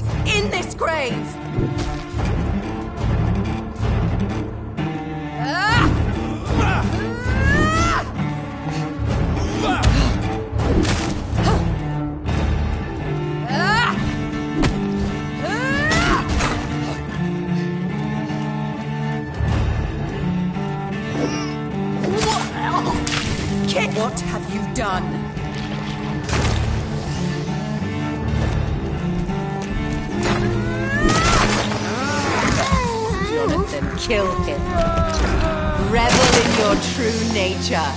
rot in this grave! What have you done? Jonathan, kill him. Revel in your true nature.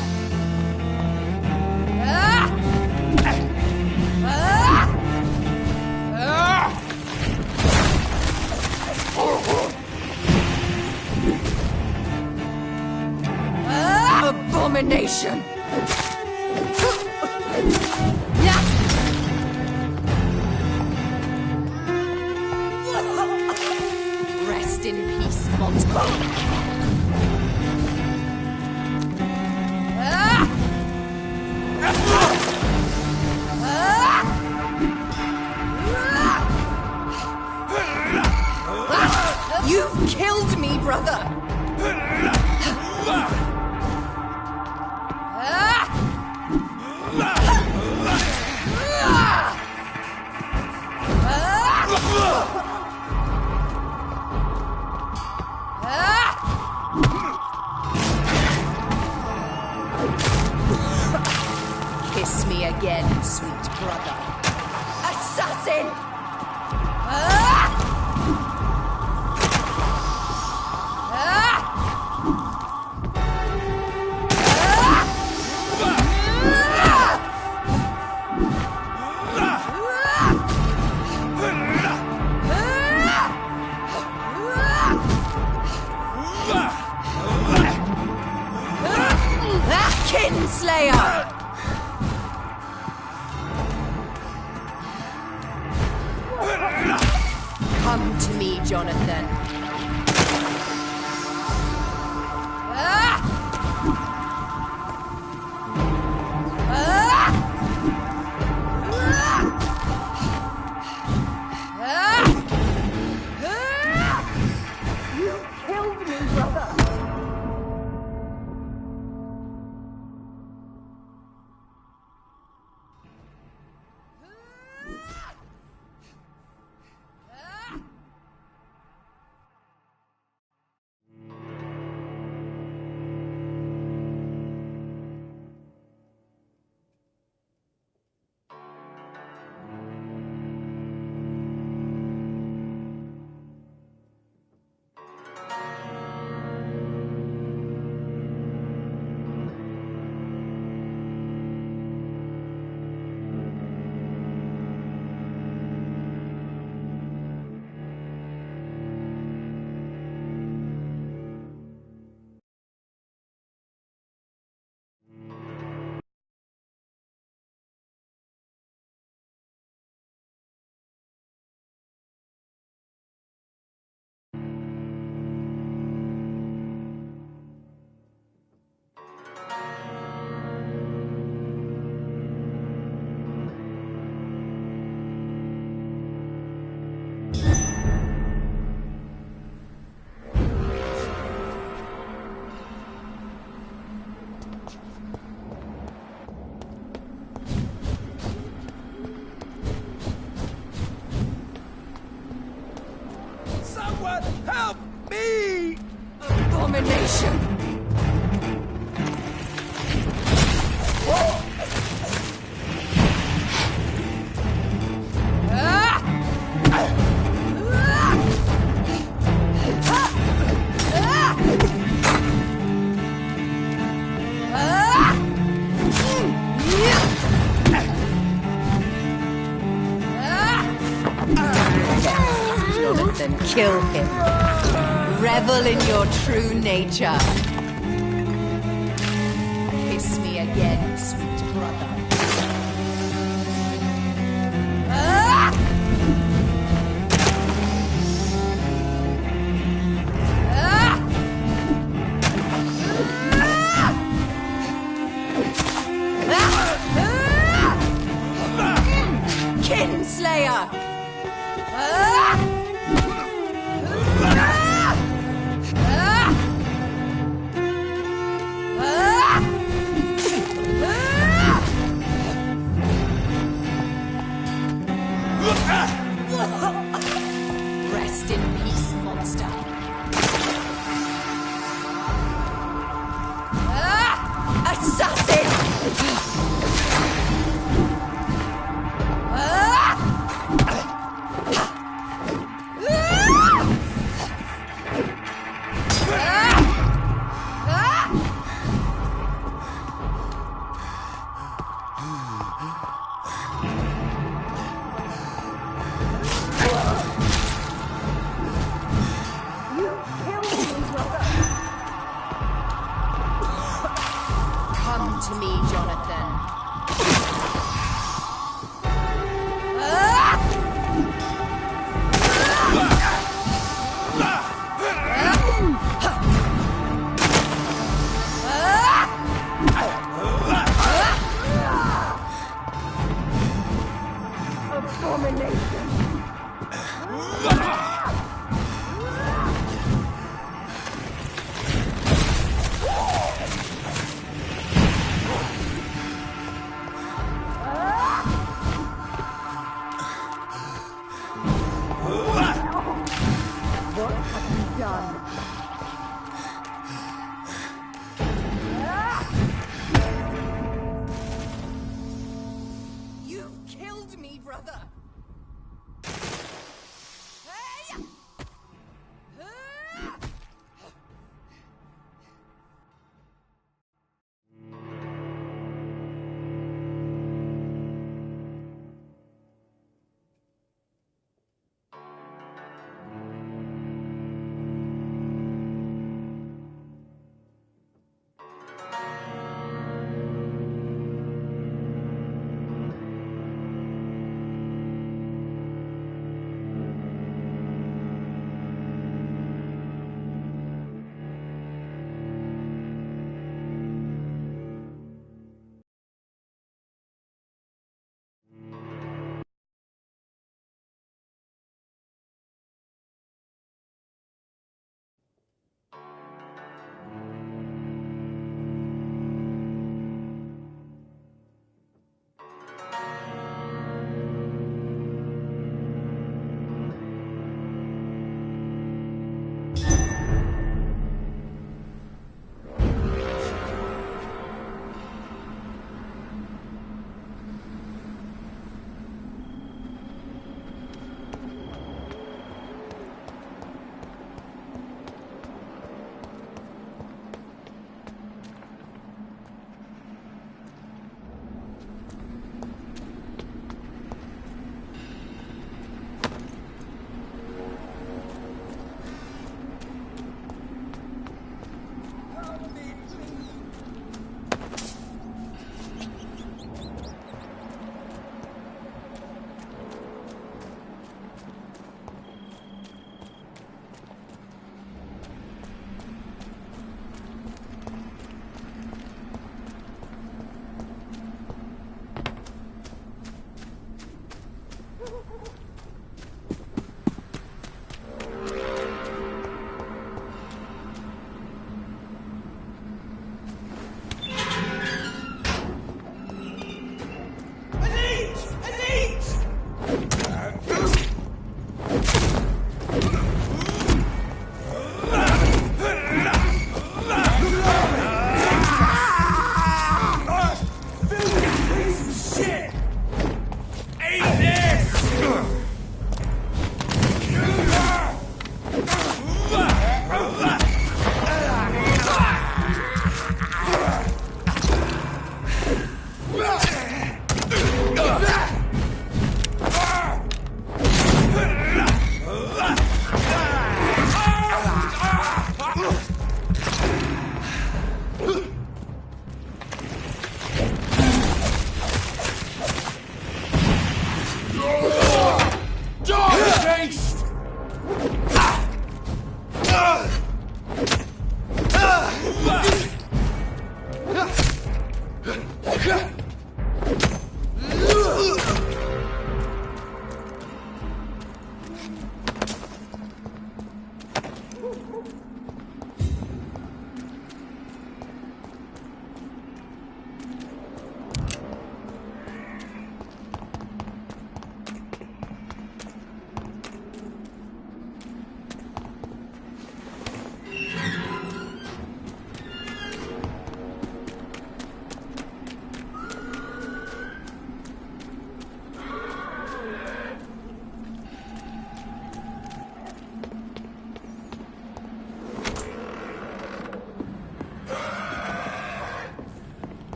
Abomination! Rest in peace, monster. You've killed me, brother! Kiss me again, sweet brother. Assassin! Kinslayer! Come to me, Jonathan. You killed me, brother. Help me! Abomination! Jonathan, kill him. Revel in your true nature. Kiss me again, sweet brother. Kinslayer!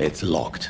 It's locked.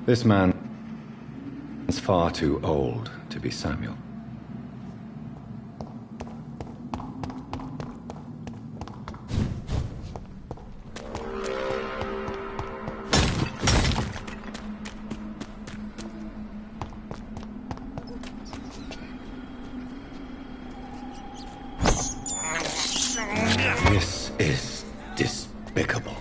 This man is far too old to be Samuel. This is despicable.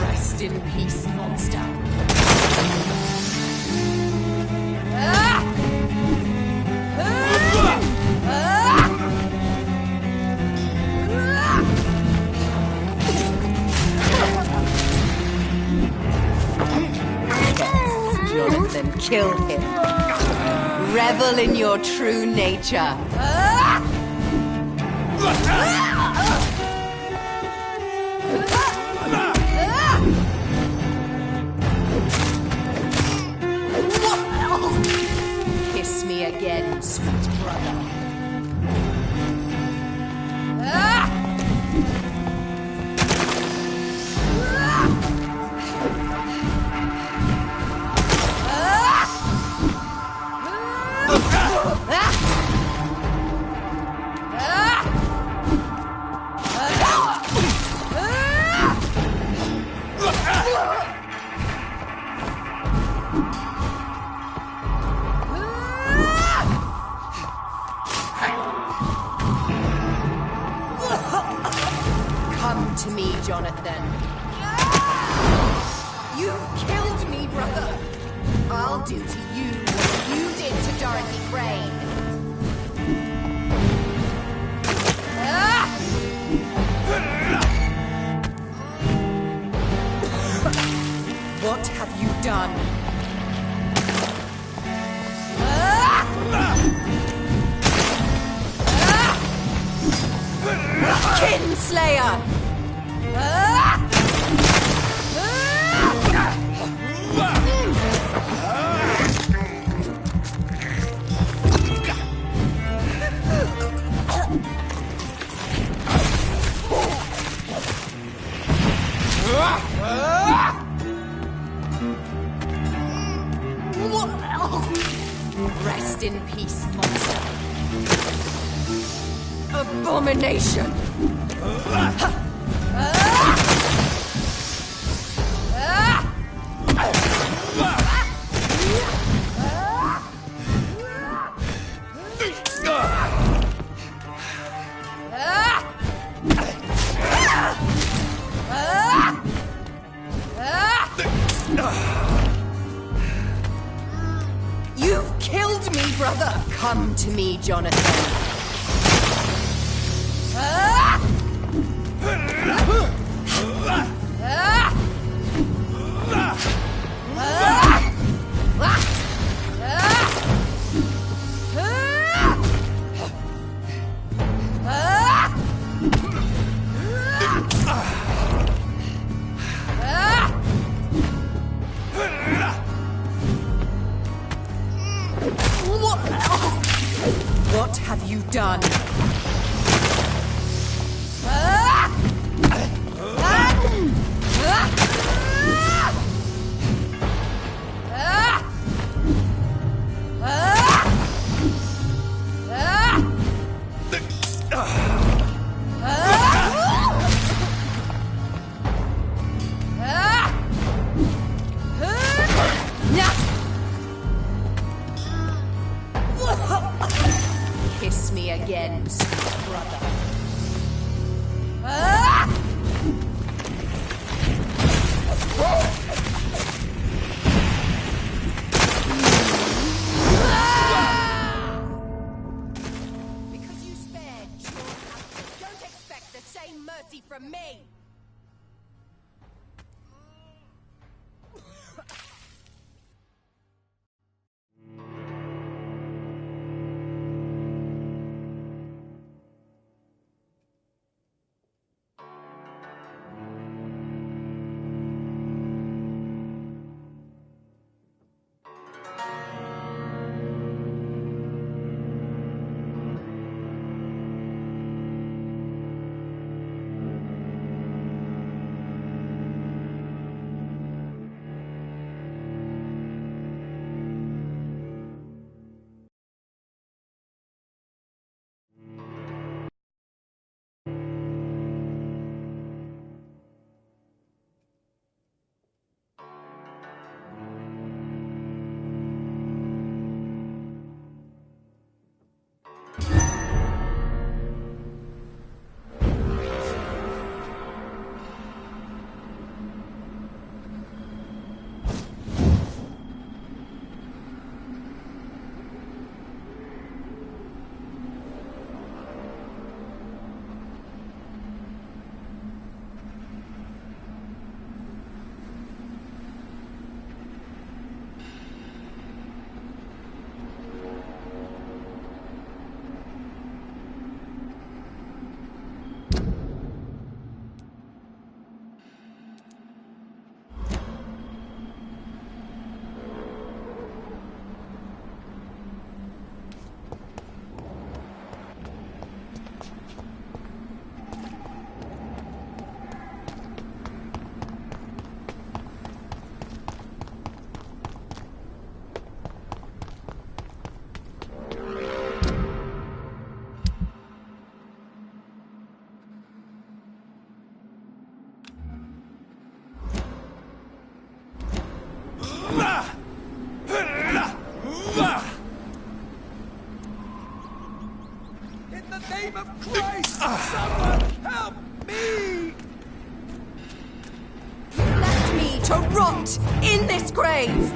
Rest in peace, monster. Kill him. Revel in your true nature. Kiss me again, sweet brother. Come to me, Jonathan. You've killed me, brother. I'll do to you what you did to Dorothy Crane. What have you done? Kinslayer! Rest in peace, monster. Abomination! You've killed me, brother! Come to me, Jonathan. What have you done? Kiss me again, sweet brother. Because you spared your captive, don't expect the same mercy from me! rot in this grave!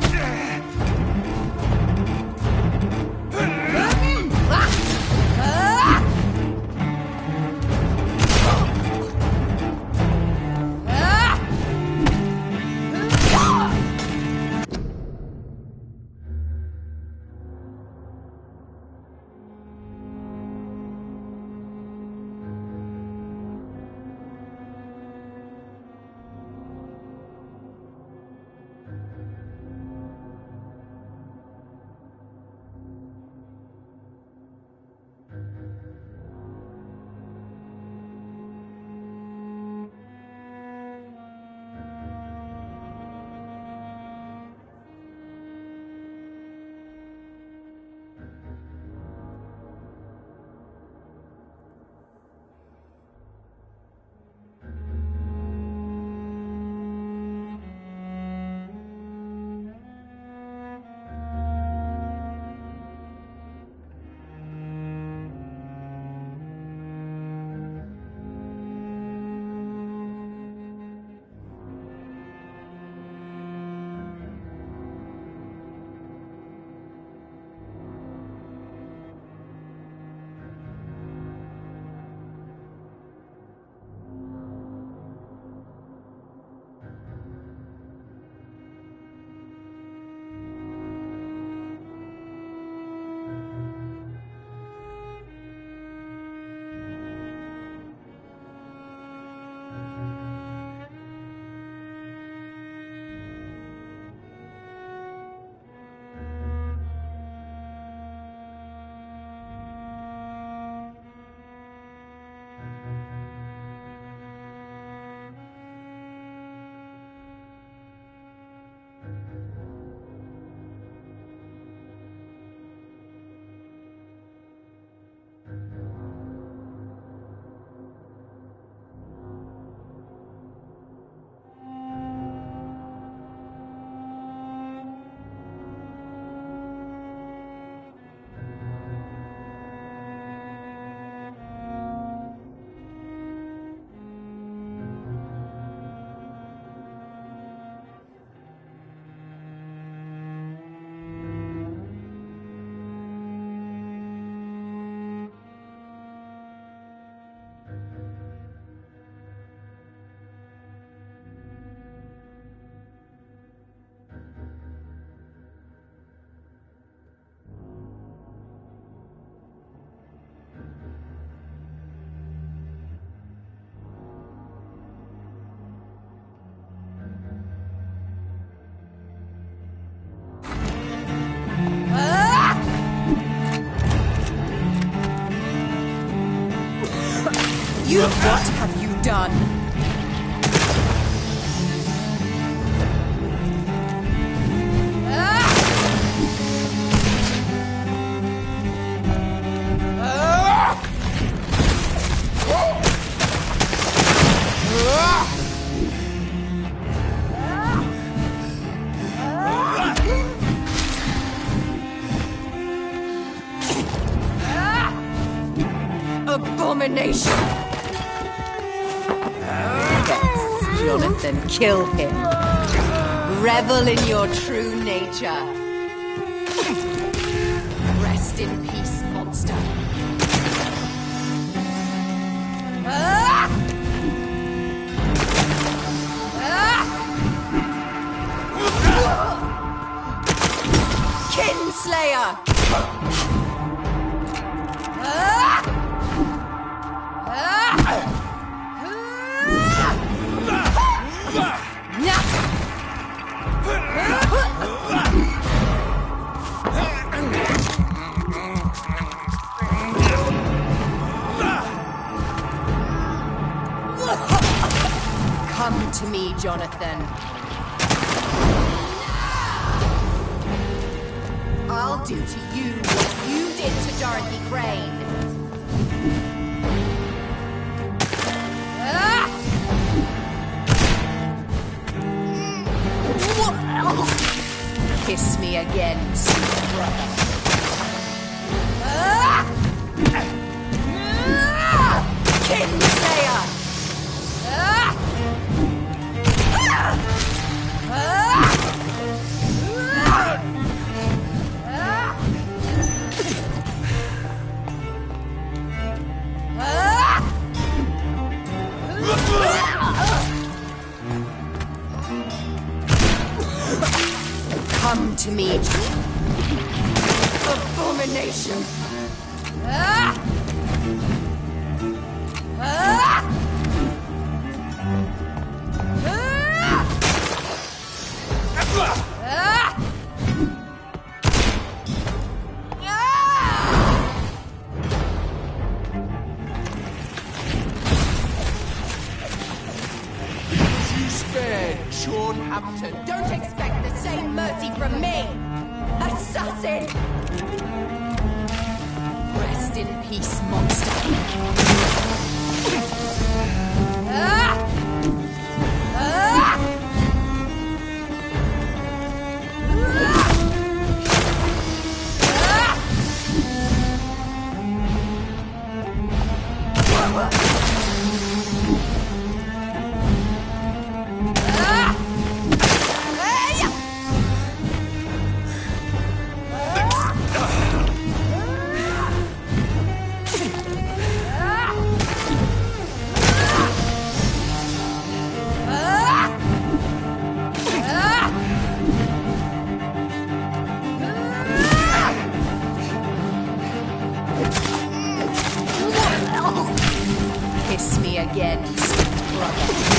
What have you done? Abomination! Yes, Jonathan, kill him. Revel in your true nature. Rest in peace, monster. Kinslayer! Come to me, Jonathan. I'll do to you what you did to Dorothy Crane. Kiss me again, sweet brother. Kinslayer! Come to me, abomination! Ah! Ah! Don't expect the same mercy from me! Assassin! Rest in peace, monster! Ah! Ah! Kiss me again, sweet brother.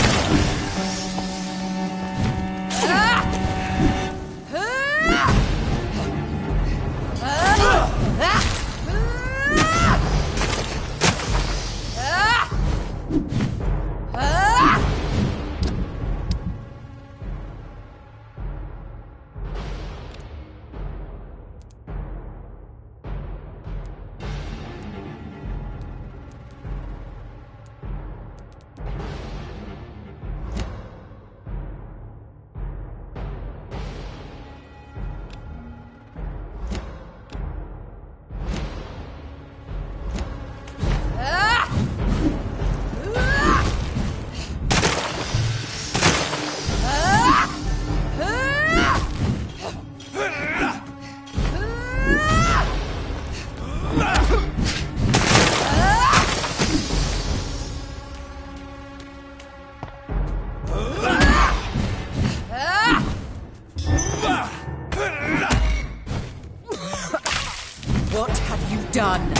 What have you done?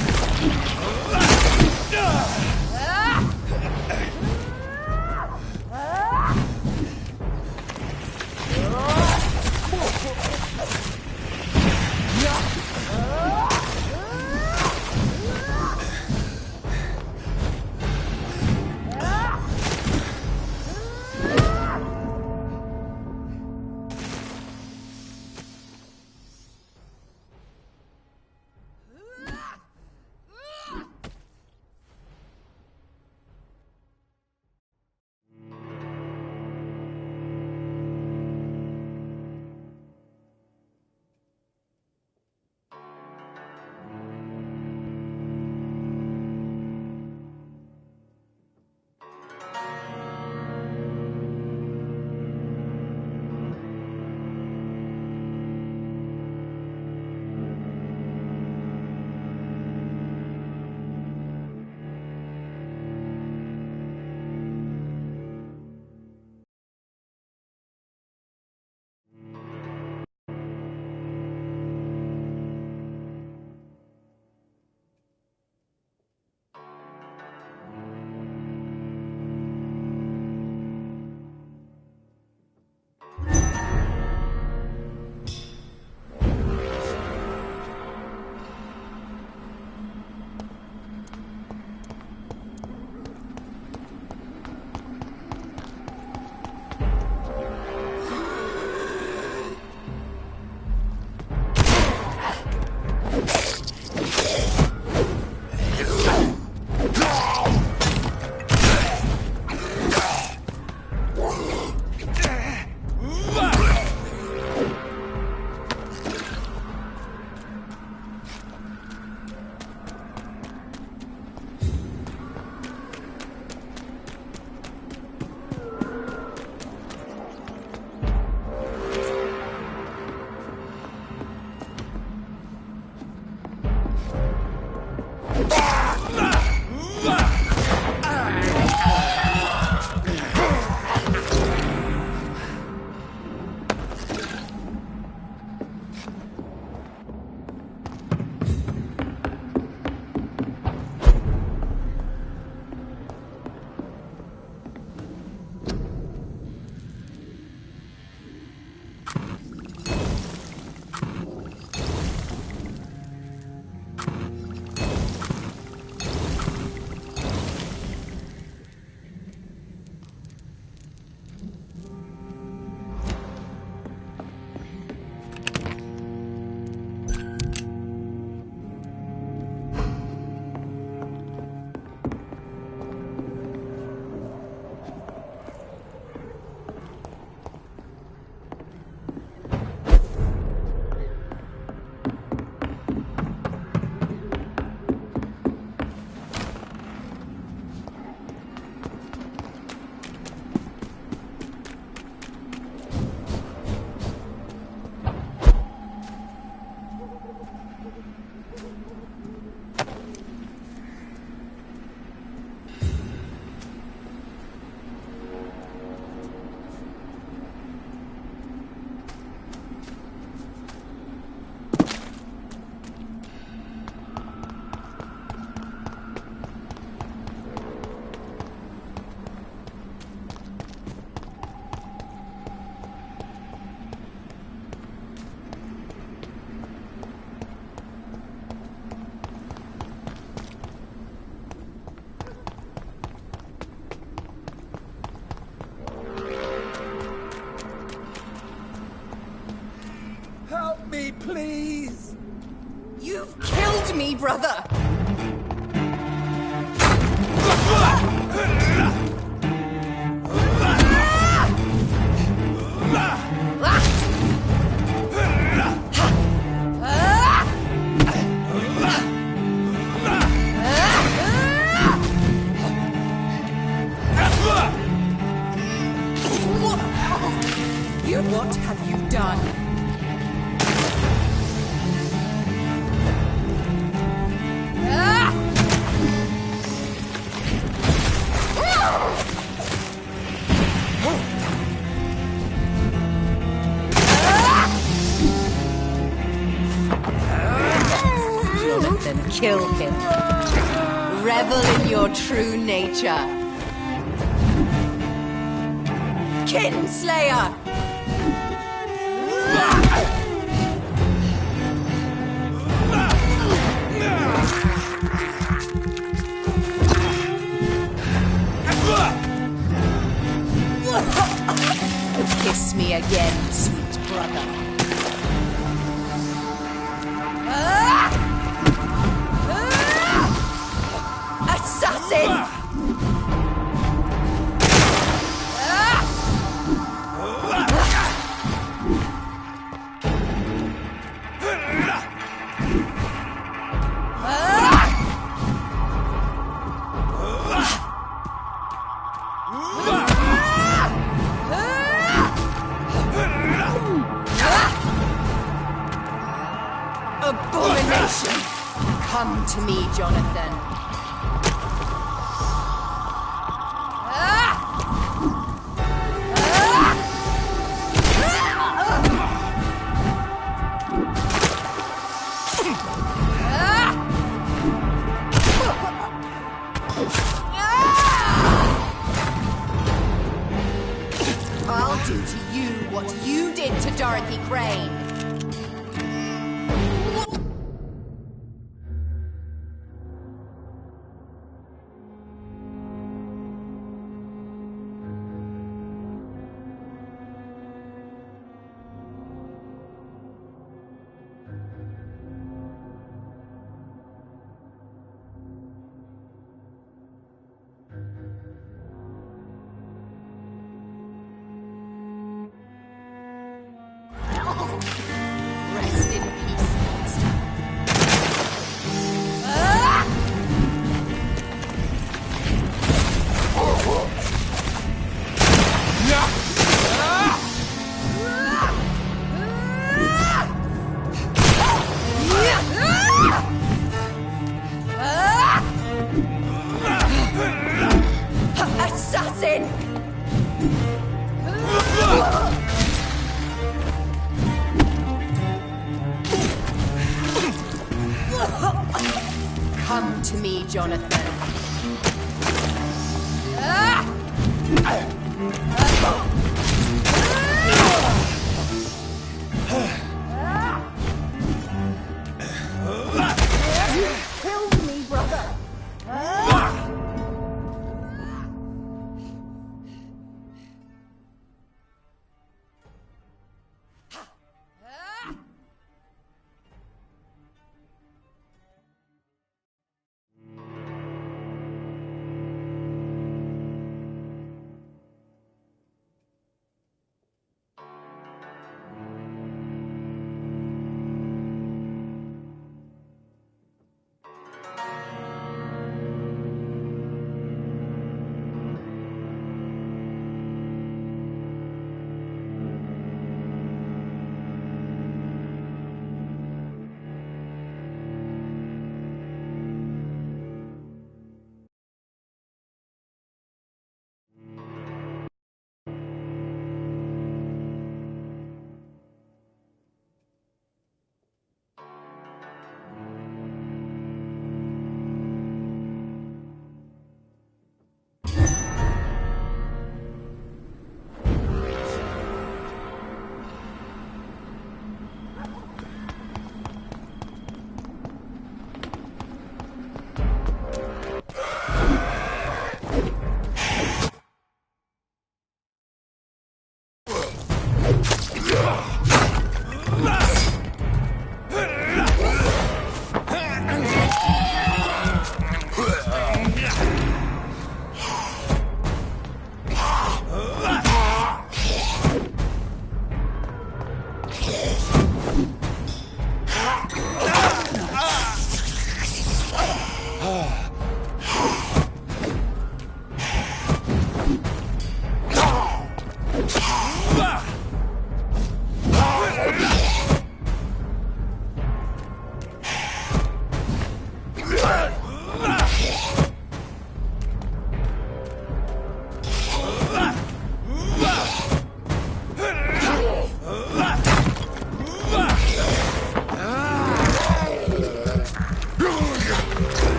me, brother! What have you done? Jonathan, kill him. Revel in your true nature. Kinslayer! Kiss me again, sweet brother. Assassin! Abomination! Come to me, Jonathan. I'll do to you what you did to Dorothy Crane. Rest in peace, monster. Assassin! Come to me, Jonathan. You killed me, brother.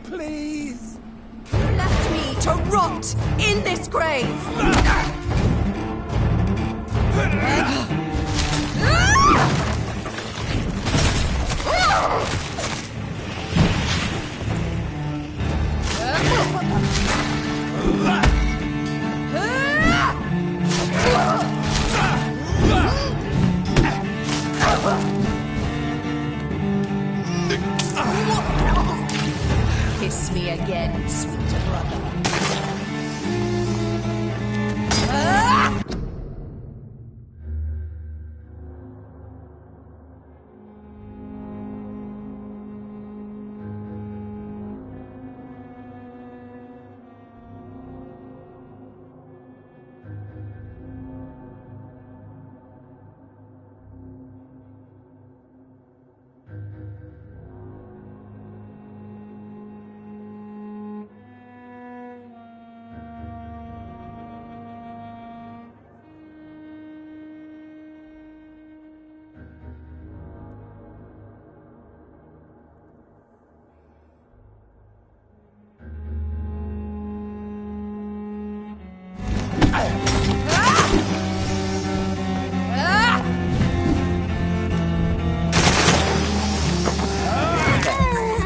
Please! You left me to rot in this grave! Kiss me again, sweet brother.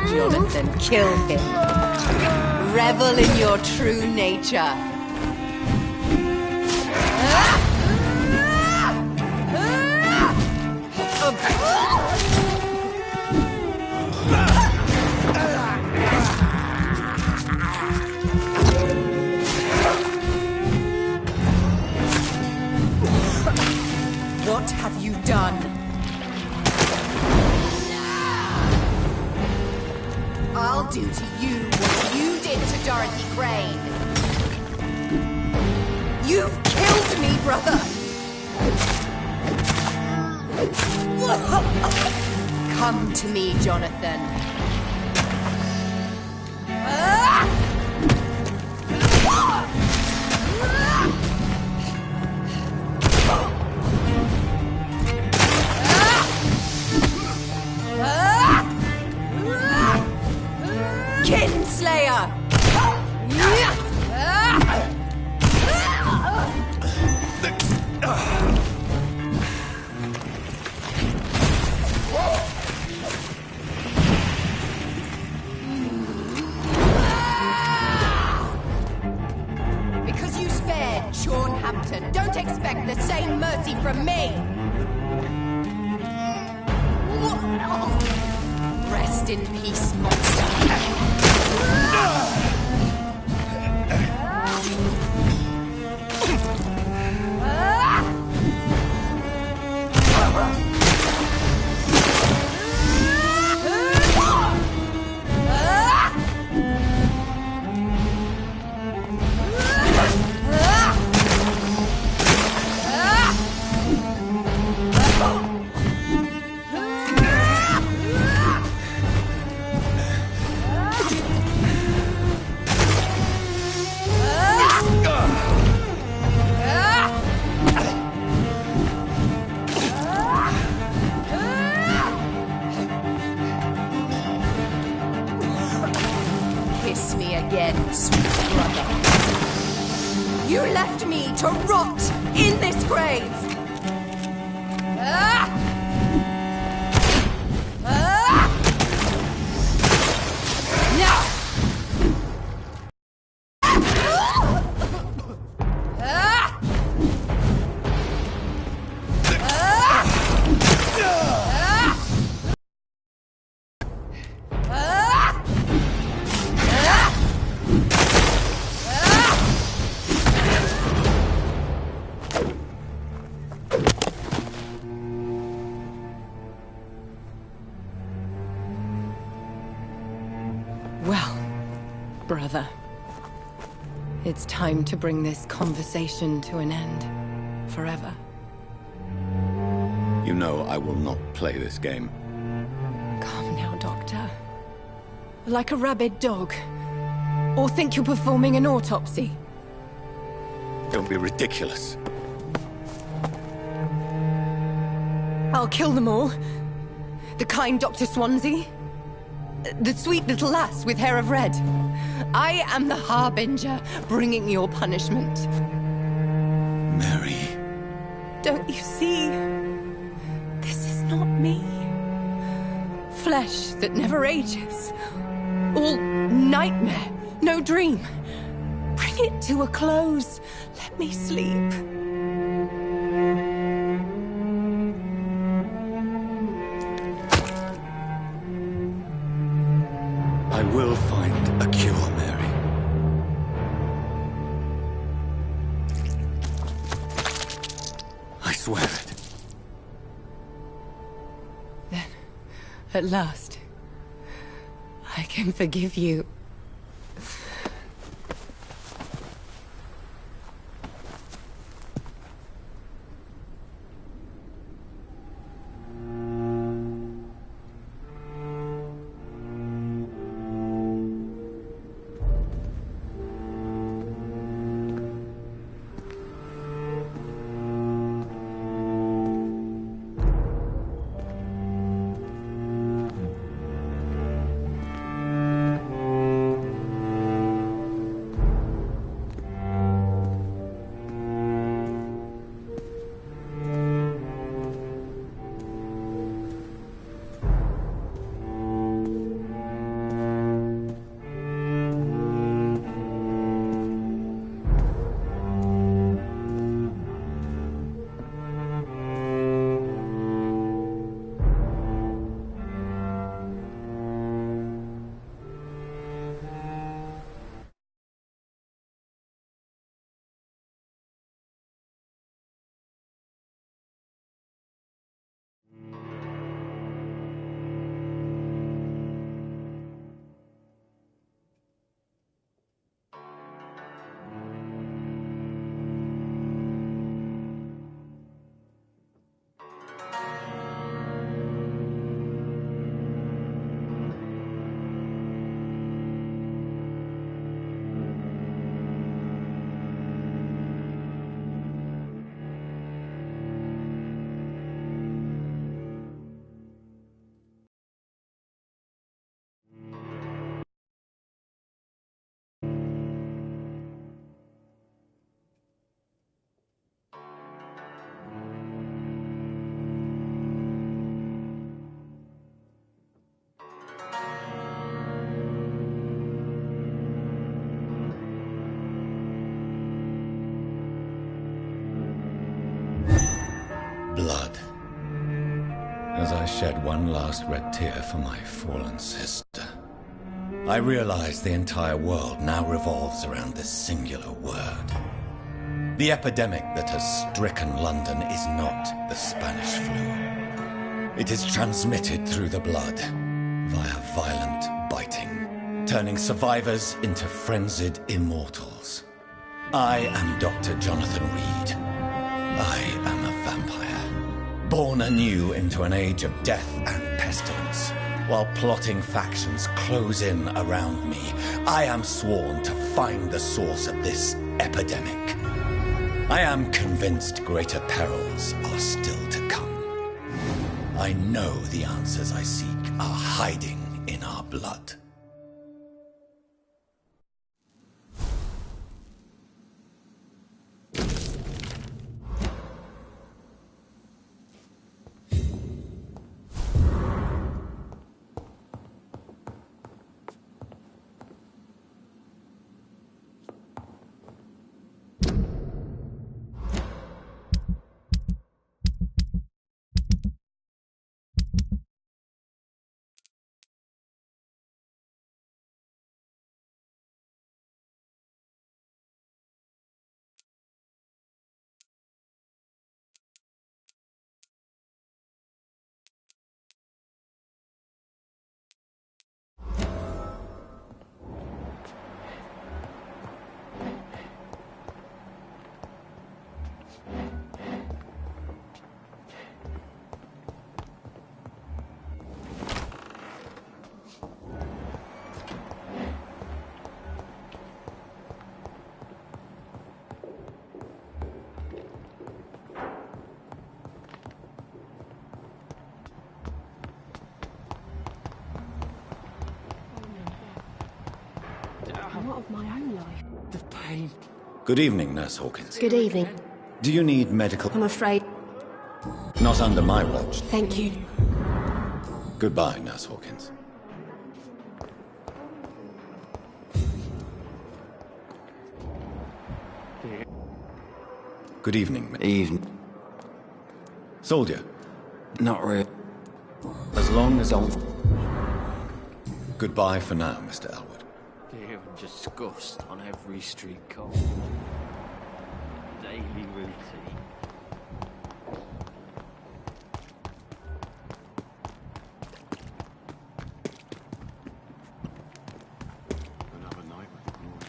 Jonathan, kill him. Revel in your true nature. What have you done? I'll do to you what you did to Dorothy Crane. You've killed me, brother! Come to me, Jonathan. Kinslayer! Because you spared Sean Hampton, don't expect the same mercy from me! Rest in peace, monster. Kiss me again, sweet brother. You left me to rot in this grave! Now! Well, brother, it's time to bring this conversation to an end. Forever. You know I will not play this game. Calm now, Doctor. Like a rabid dog. Or think you're performing an autopsy. Don't be ridiculous. I'll kill them all. The kind Dr. Swansea. The sweet little lass with hair of red. I am the Harbinger, bringing your punishment. Mary. Don't you see? This is not me. Flesh that never ages. All nightmare, no dream. Bring it to a close. Let me sleep. I will find a cure, Mary. I swear it. Then, at last, I can forgive you. Blood. As I shed one last red tear for my fallen sister, I realize the entire world now revolves around this singular word. The epidemic that has stricken London is not the Spanish flu. It is transmitted through the blood, via violent biting, turning survivors into frenzied immortals. I am Dr. Jonathan Reed. I am a vampire, born anew into an age of death and pestilence. While plotting factions close in around me, I am sworn to find the source of this epidemic. I am convinced greater perils are still to come. I know the answers I seek are hiding in our blood. my own life. The pain. Good evening, Nurse Hawkins. Good evening. Do you need medical... I'm afraid... Not under my watch. Thank you. Goodbye, Nurse Hawkins. Good evening. Evening. Soldier. Not really. As long as I'm... Goodbye for now, Mr. Elwood. Fear and disgust on every street corner. Daily routine. Another night with the boys.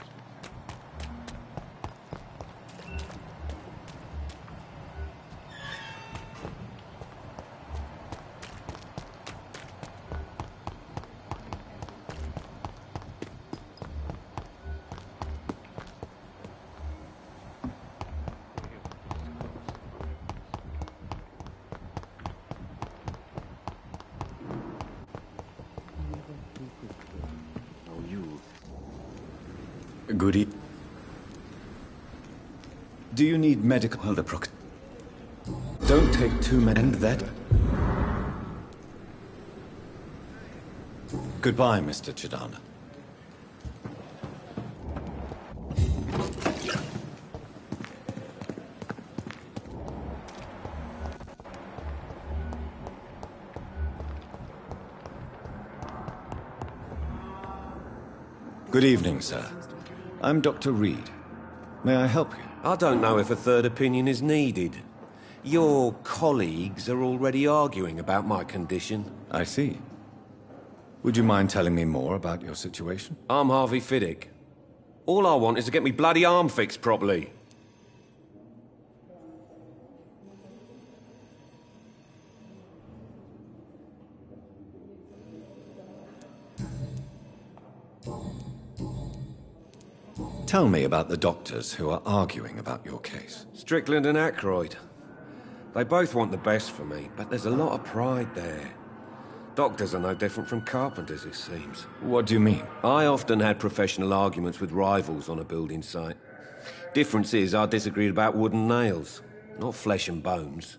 Goody. Do you need medical... Don't take too many... And that... Goodbye, Mr. Chidana. Good evening, sir. I'm Dr. Reed. May I help you? I don't know if a third opinion is needed. Your colleagues are already arguing about my condition. I see. Would you mind telling me more about your situation? I'm Harvey Fiddick. All I want is to get me bloody arm fixed properly. Tell me about the doctors who are arguing about your case. Strickland and Aykroyd. They both want the best for me, but there's a lot of pride there. Doctors are no different from carpenters, it seems. What do you mean? I often had professional arguments with rivals on a building site. Difference is, I disagreed about wooden nails, not flesh and bones.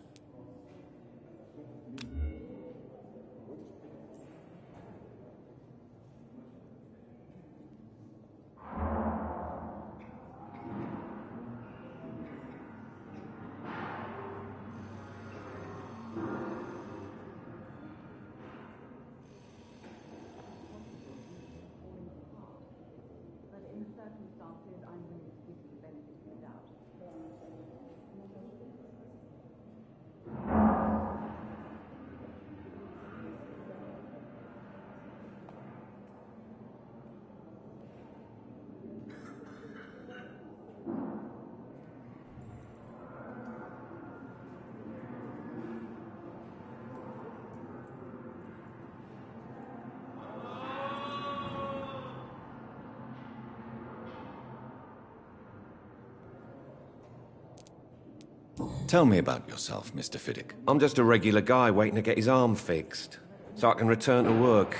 Tell me about yourself, Mr. Fiddick. I'm just a regular guy waiting to get his arm fixed, so I can return to work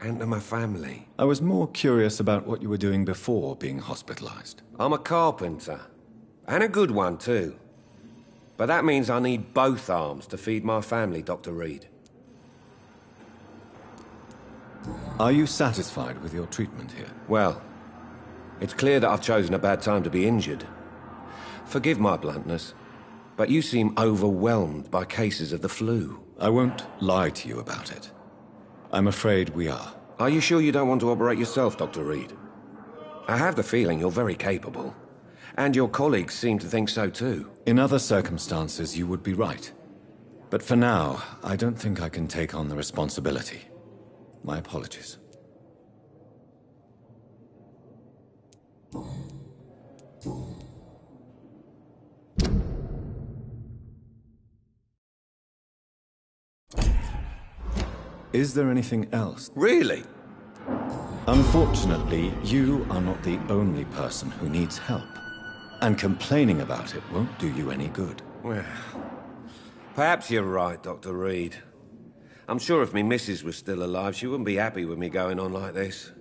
and to my family. I was more curious about what you were doing before being hospitalized. I'm a carpenter, and a good one too. But that means I need both arms to feed my family, Dr. Reed. Are you satisfied with your treatment here? Well, it's clear that I've chosen a bad time to be injured. Forgive my bluntness, but you seem overwhelmed by cases of the flu. I won't lie to you about it. I'm afraid we are. Are you sure you don't want to operate yourself, Dr. Reed? I have the feeling you're very capable. And your colleagues seem to think so too. In other circumstances, you would be right. But for now, I don't think I can take on the responsibility. My apologies. Is there anything else? Really? Unfortunately, you are not the only person who needs help. And complaining about it won't do you any good. Well, perhaps you're right, Dr. Reed. I'm sure if me missus was still alive, she wouldn't be happy with me going on like this.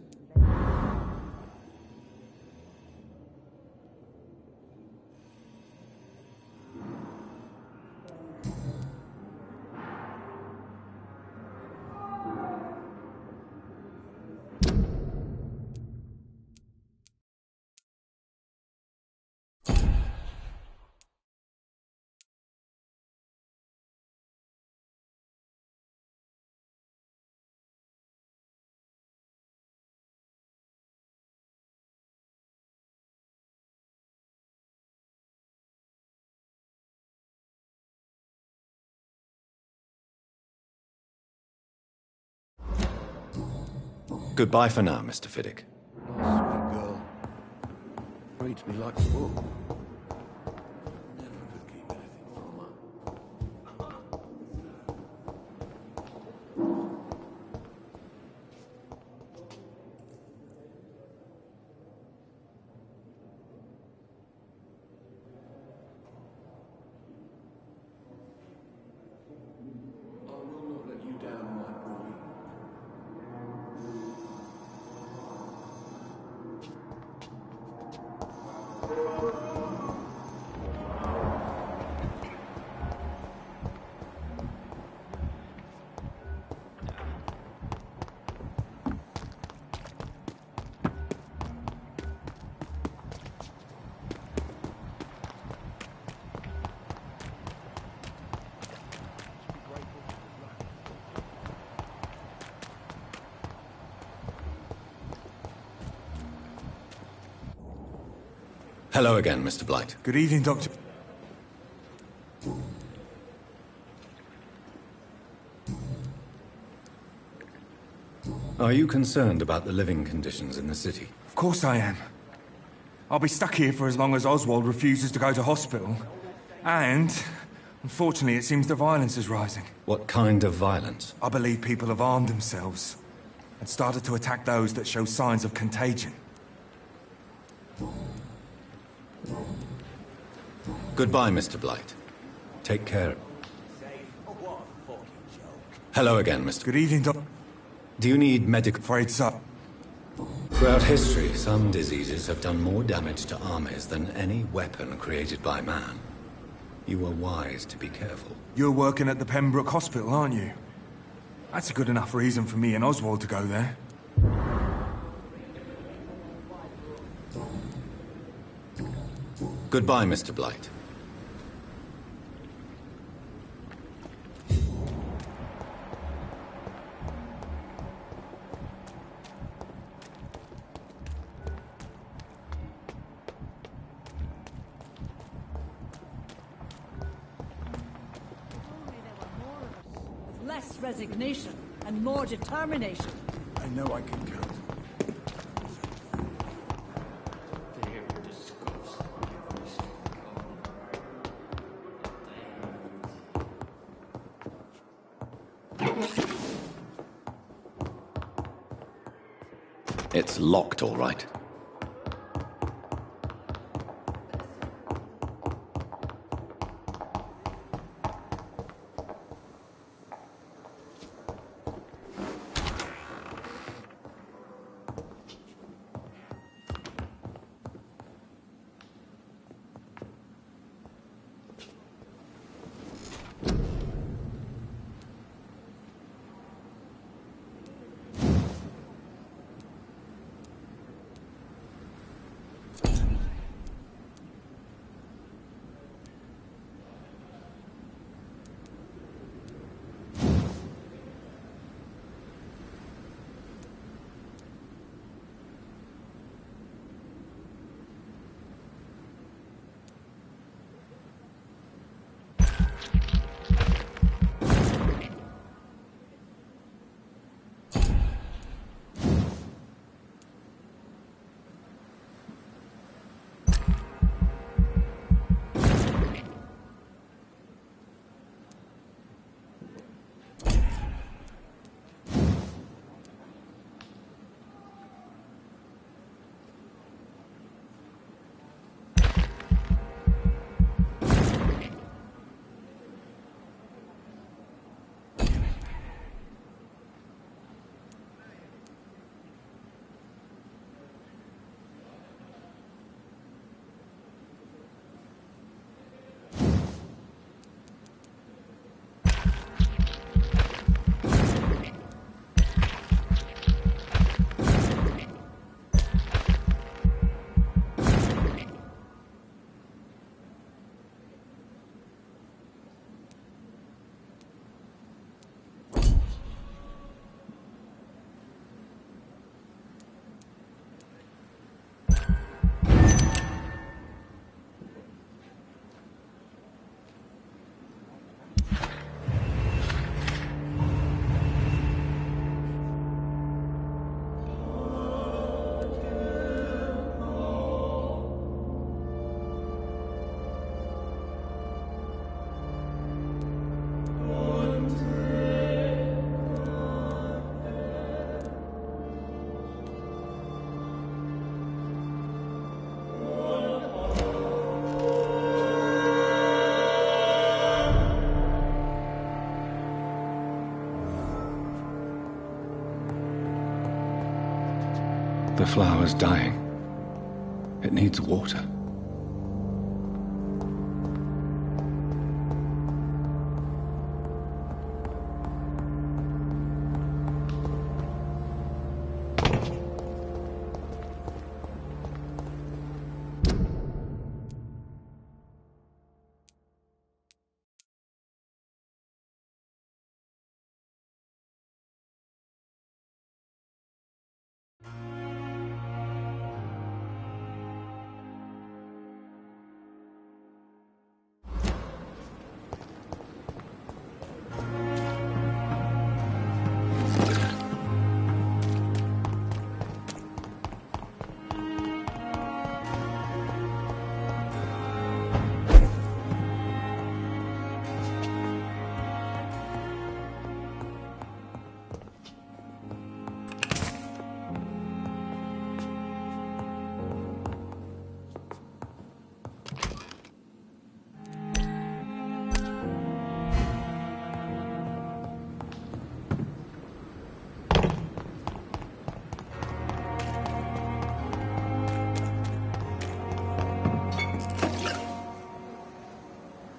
Goodbye for now, Mr. Fiddick. Sweet girl. Reads me like a book. Never could keep anything from her. I will not let you down, my boy. Hello again, Mr. Blight. Good evening, Doctor. Are you concerned about the living conditions in the city? Of course I am. I'll be stuck here for as long as Oswald refuses to go to hospital. And, unfortunately, it seems the violence is rising. What kind of violence? I believe people have armed themselves and started to attack those that show signs of contagion. Goodbye, Mr. Blight. Take care. Hello again, Mr. Good evening, Doctor. Do you need medical... Afraid so. Throughout history, some diseases have done more damage to armies than any weapon created by man. You were wise to be careful. You're working at the Pembroke Hospital, aren't you? That's a good enough reason for me and Oswald to go there. Goodbye, Mr. Blight. Less resignation and more determination. I know I can count. Fear and disgust on every street corner. It's locked, all right. The flower's dying. It needs water.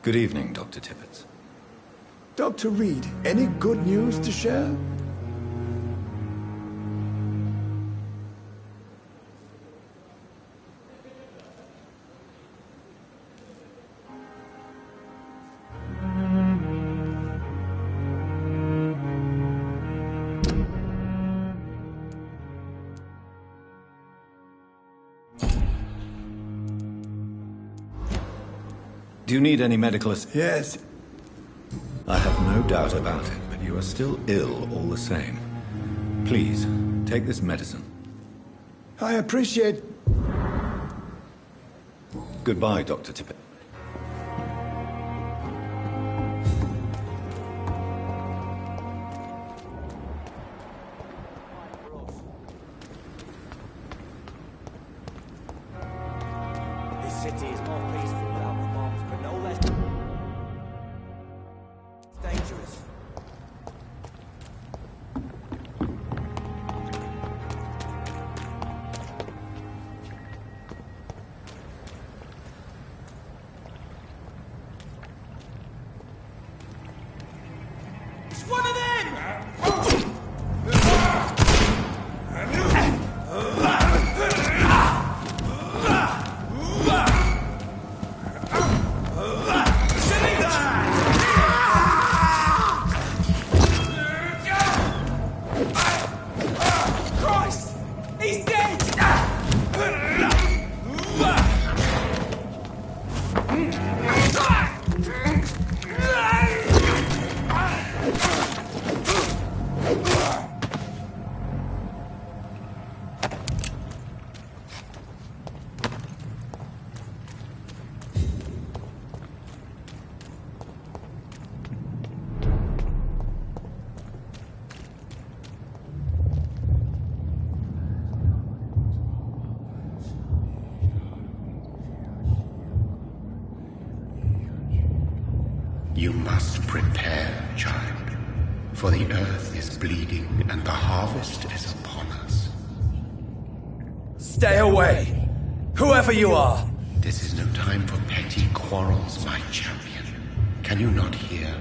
Good evening, Dr. Tippett. Dr. Reed, any good news to share? Do you need any medical assistance? Yes. I have no doubt about it, but you are still ill all the same. Please, take this medicine. I appreciate... Goodbye, Dr. Tippett. This city is more peaceful without the bombs, but no less dangerous. It's one of them! Christ! He's dead! You must prepare, child, for the earth is bleeding and the harvest is upon us. Stay away! Whoever you are! This is no time for petty quarrels, my champion. Can you not hear?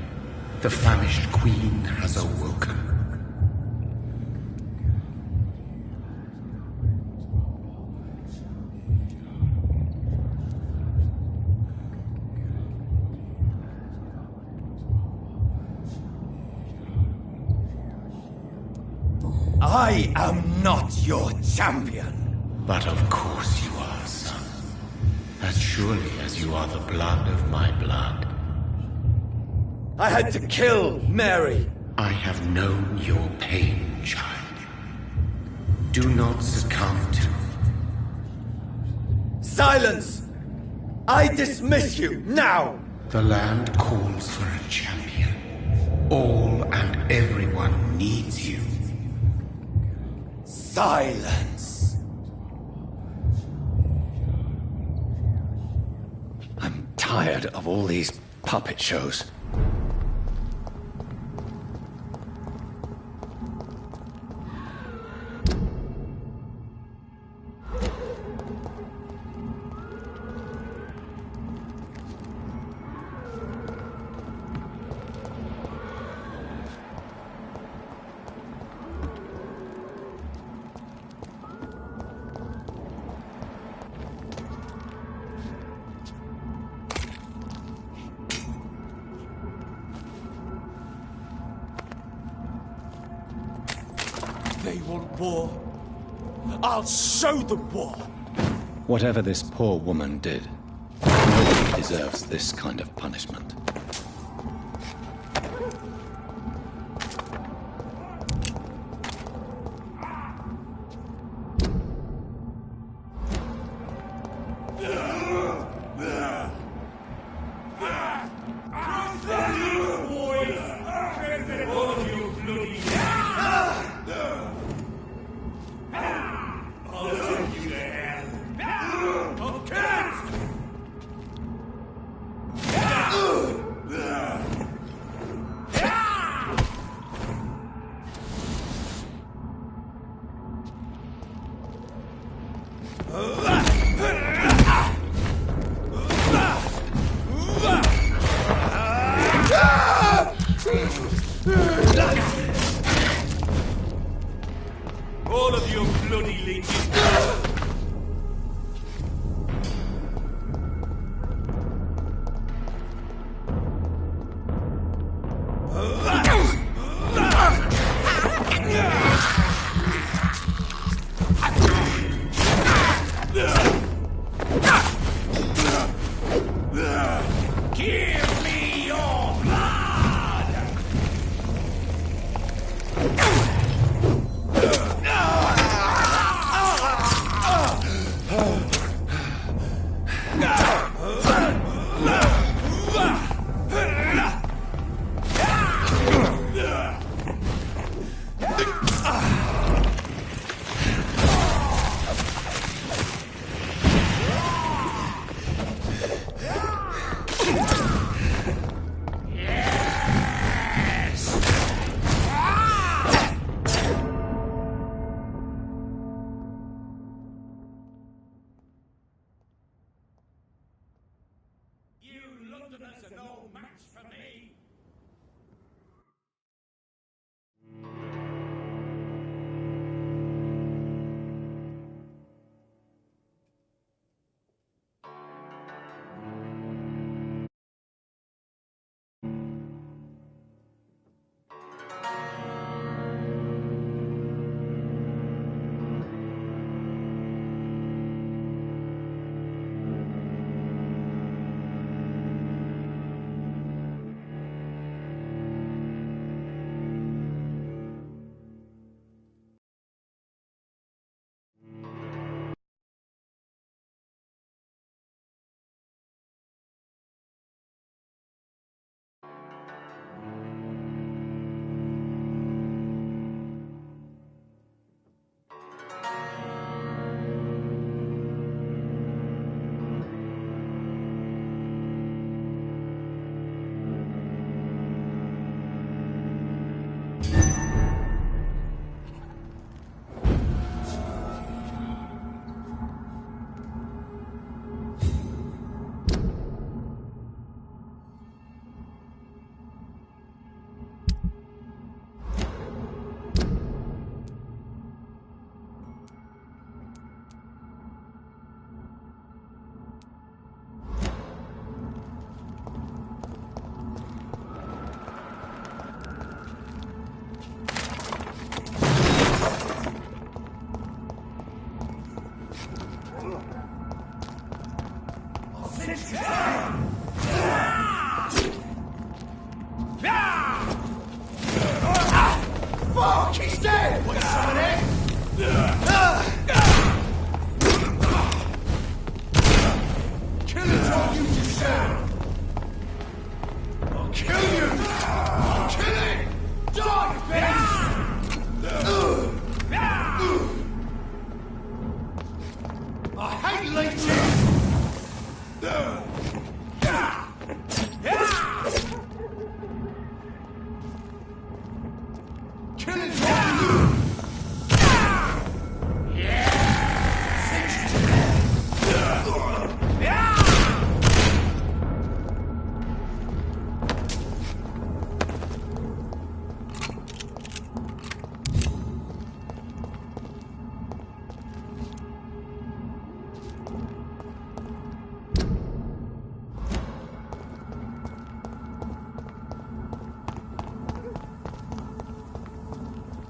The famished queen has awoken. I am not your champion! But of course you are, son. As surely as you are the blood of my blood. I had to kill Mary! I have known your pain, child. Do not succumb to... Silence! I dismiss you, now! The land calls for a champion. All and everyone needs you. Silence! I'm tired of all these puppet shows. They want war. I'll show them war. Whatever this poor woman did, nobody deserves this kind of punishment. All of you bloody leeches. Give me your blood! Londoners are no match for me.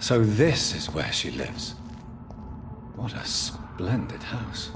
So this is where she lives. What a splendid house.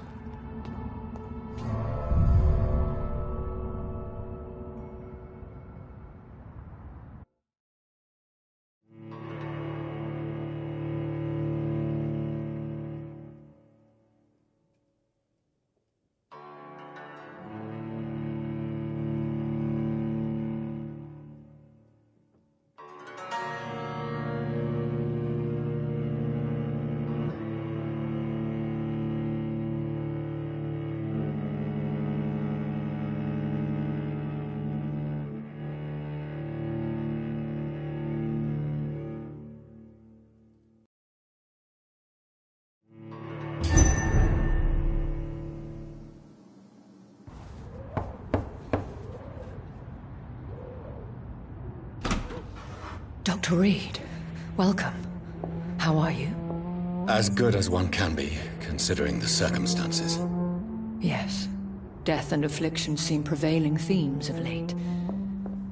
Dr. Reed, welcome. How are you? As good as one can be, considering the circumstances. Yes. Death and affliction seem prevailing themes of late.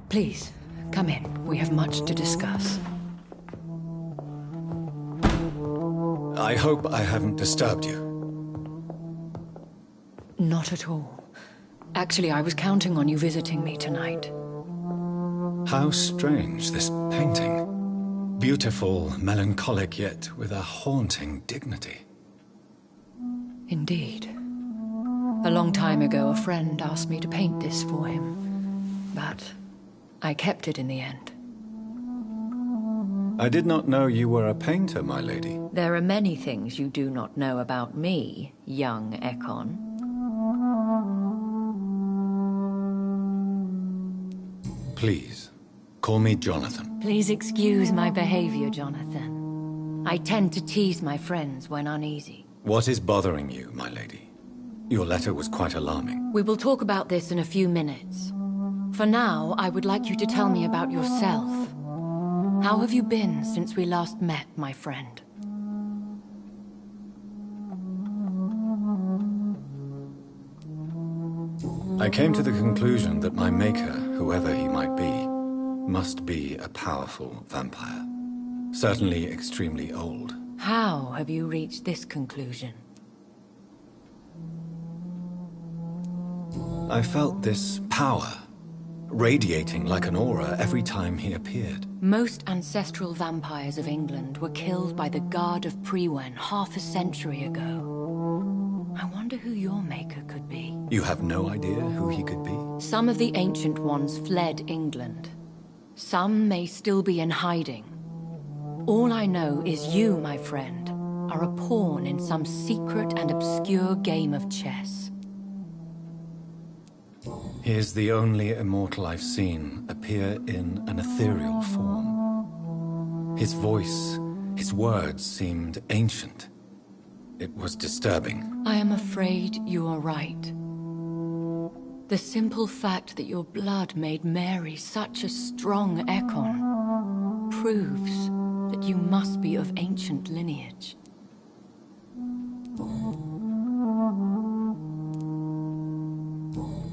Please, come in. We have much to discuss. I hope I haven't disturbed you. Not at all. Actually, I was counting on you visiting me tonight. How strange, this painting. Beautiful, melancholic, yet with a haunting dignity. Indeed. A long time ago, a friend asked me to paint this for him, but I kept it in the end. I did not know you were a painter, my lady. There are many things you do not know about me, young Ekon. Please, call me Jonathan. Please excuse my behavior, Jonathan. I tend to tease my friends when uneasy. What is bothering you, my lady? Your letter was quite alarming. We will talk about this in a few minutes. For now, I would like you to tell me about yourself. How have you been since we last met, my friend? I came to the conclusion that my maker, whoever he might be, must be a powerful vampire. Certainly extremely old. How have you reached this conclusion? I felt this power, radiating like an aura every time he appeared. Most ancestral vampires of England were killed by the Guard of Priwen half a century ago. I wonder who your maker could be. You have no idea who he could be? Some of the ancient ones fled England. Some may still be in hiding. All I know is you, my friend, are a pawn in some secret and obscure game of chess. He is the only immortal I've seen appear in an ethereal form. His voice, his words seemed ancient. It was disturbing. I am afraid you are right. The simple fact that your blood made Mary such a strong Ekon proves that you must be of ancient lineage.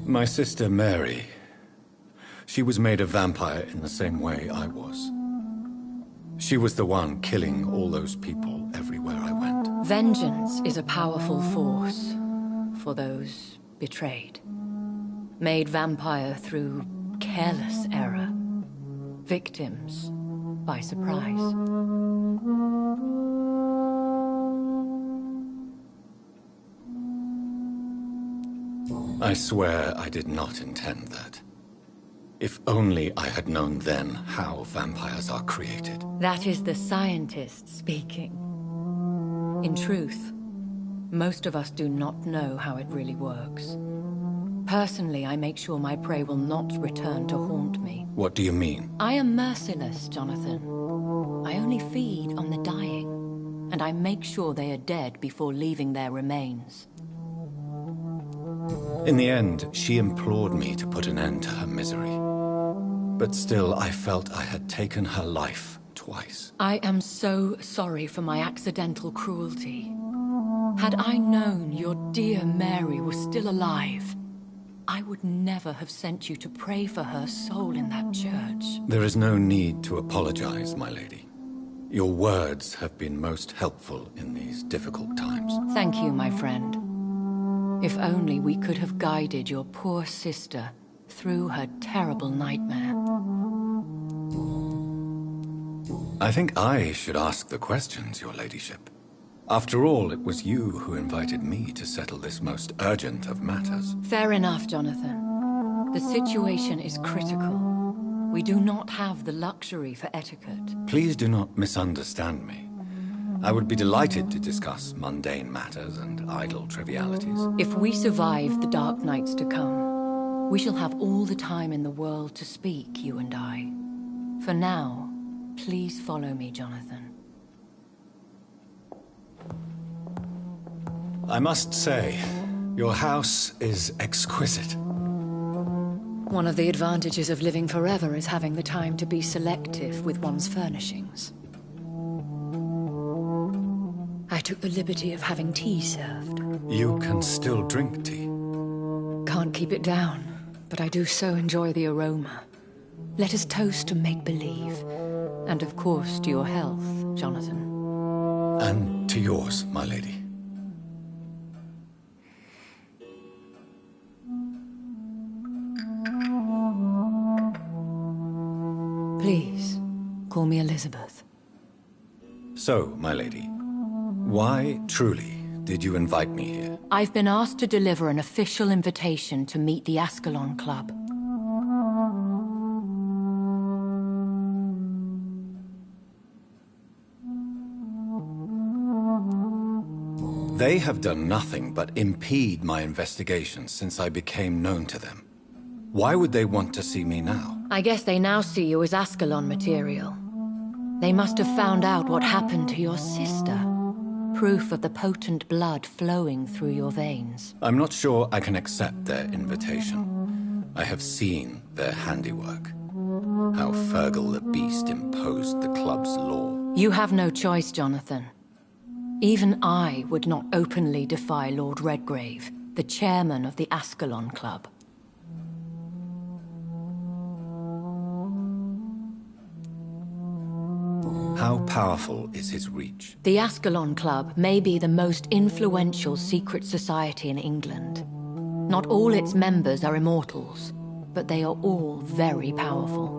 My sister Mary, she was made a vampire in the same way I was. She was the one killing all those people everywhere I went. Vengeance is a powerful force for those betrayed. Made vampire through careless error. Victims by surprise. I swear I did not intend that. If only I had known then how vampires are created. That is the scientist speaking. In truth, most of us do not know how it really works. Personally, I make sure my prey will not return to haunt me. What do you mean? I am merciless, Jonathan. I only feed on the dying, and I make sure they are dead before leaving their remains. In the end, she implored me to put an end to her misery. But still, I felt I had taken her life twice. I am so sorry for my accidental cruelty. Had I known your dear Mary was still alive, I would never have sent you to pray for her soul in that church. There is no need to apologize, my lady. Your words have been most helpful in these difficult times. Thank you, my friend. If only we could have guided your poor sister through her terrible nightmare. I think I should ask the questions, your ladyship. After all, it was you who invited me to settle this most urgent of matters. Fair enough, Jonathan. The situation is critical. We do not have the luxury for etiquette. Please do not misunderstand me. I would be delighted to discuss mundane matters and idle trivialities. If we survive the dark nights to come, we shall have all the time in the world to speak, you and I. For now, please follow me, Jonathan. I must say, your house is exquisite. One of the advantages of living forever is having the time to be selective with one's furnishings. I took the liberty of having tea served. You can still drink tea. Can't keep it down, but I do so enjoy the aroma. Let us toast to make-believe. And of course to your health, Jonathan. And to yours, my lady. Please, call me Elizabeth. So, my lady, why, truly, did you invite me here? I've been asked to deliver an official invitation to meet the Ascalon Club. They have done nothing but impede my investigations since I became known to them. Why would they want to see me now? I guess they now see you as Ascalon material. They must have found out what happened to your sister. Proof of the potent blood flowing through your veins. I'm not sure I can accept their invitation. I have seen their handiwork. How Fergal the Beast imposed the club's law. You have no choice, Jonathan. Even I would not openly defy Lord Redgrave, the chairman of the Ascalon Club. How powerful is his reach? The Ascalon Club may be the most influential secret society in England. Not all its members are immortals, but they are all very powerful.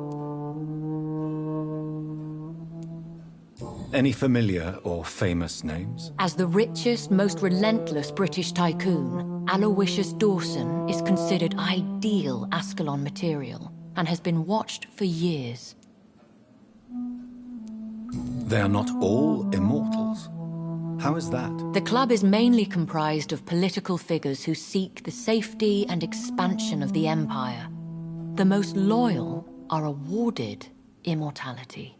Any familiar or famous names? As the richest, most relentless British tycoon, Aloysius Dawson is considered ideal Ascalon material and has been watched for years. They are not all immortals. How is that? The club is mainly comprised of political figures who seek the safety and expansion of the Empire. The most loyal are awarded immortality.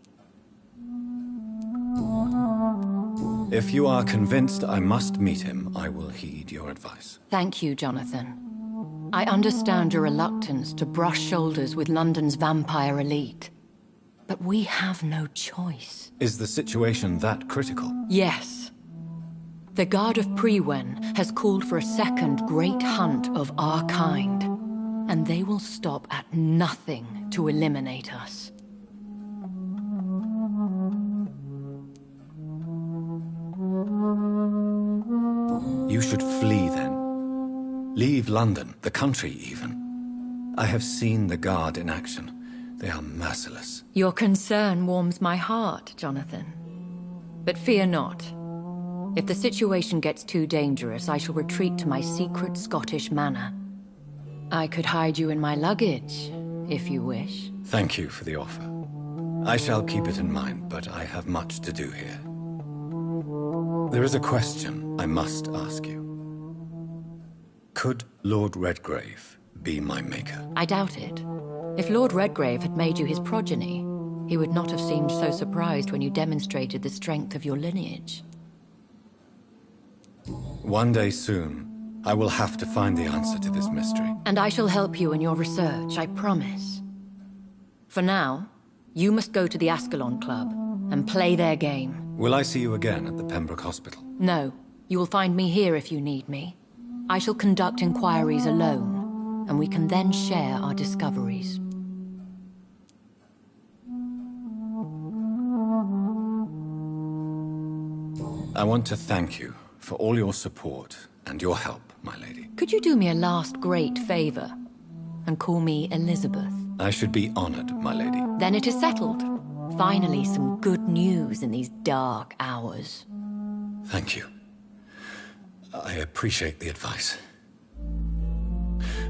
If you are convinced I must meet him, I will heed your advice. Thank you, Jonathan. I understand your reluctance to brush shoulders with London's vampire elite. But we have no choice. Is the situation that critical? Yes. The Guard of Prewen has called for a second great hunt of our kind. And they will stop at nothing to eliminate us. You should flee then. Leave London, the country even. I have seen the Guard in action. They are merciless. Your concern warms my heart, Jonathan. But fear not. If the situation gets too dangerous, I shall retreat to my secret Scottish manor. I could hide you in my luggage, if you wish. Thank you for the offer. I shall keep it in mind, but I have much to do here. There is a question I must ask you. Could Lord Redgrave be my maker? I doubt it. If Lord Redgrave had made you his progeny, he would not have seemed so surprised when you demonstrated the strength of your lineage. One day soon, I will have to find the answer to this mystery. And I shall help you in your research, I promise. For now, you must go to the Ascalon Club and play their game. Will I see you again at the Pembroke Hospital? No. You will find me here if you need me. I shall conduct inquiries alone, and we can then share our discoveries. I want to thank you for all your support and your help, my lady. Could you do me a last great favor and call me Elizabeth? I should be honored, my lady. Then it is settled. Finally, some good news in these dark hours. Thank you. I appreciate the advice.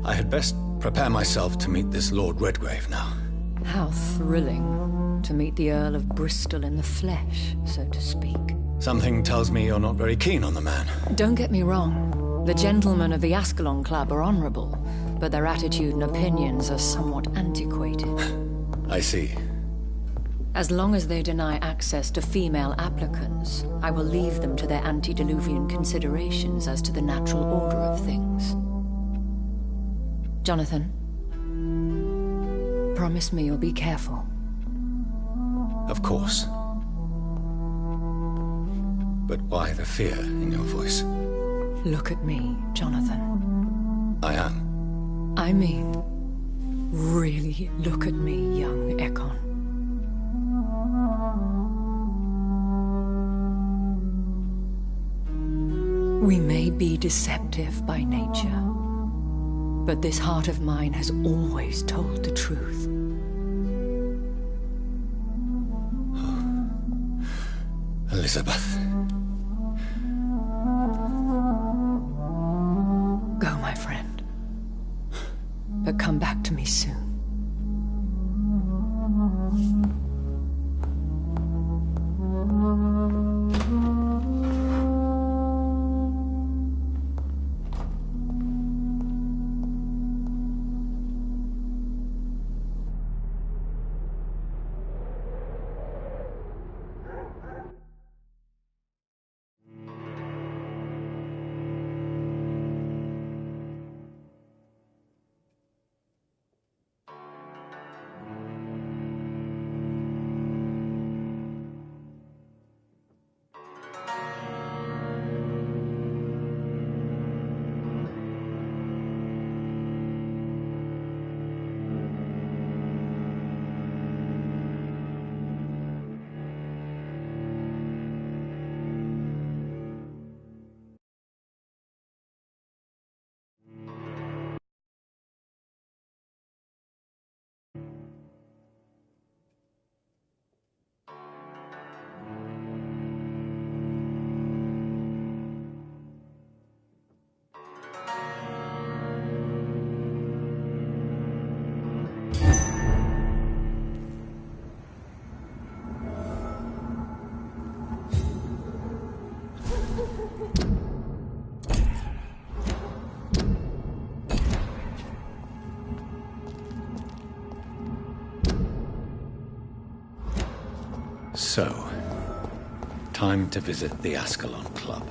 I had best prepare myself to meet this Lord Redgrave now. How thrilling to meet the Earl of Bristol in the flesh, so to speak. Something tells me you're not very keen on the man. Don't get me wrong. The gentlemen of the Ascalon Club are honorable, but their attitude and opinions are somewhat antiquated. I see. As long as they deny access to female applicants, I will leave them to their antediluvian considerations as to the natural order of things. Jonathan, promise me you'll be careful. Of course. But why the fear in your voice? Look at me, Jonathan. I am. I mean, really look at me, young Ekon. We may be deceptive by nature, but this heart of mine has always told the truth. Elizabeth. Go, my friend. But come back to me soon. So, time to visit the Ascalon Club.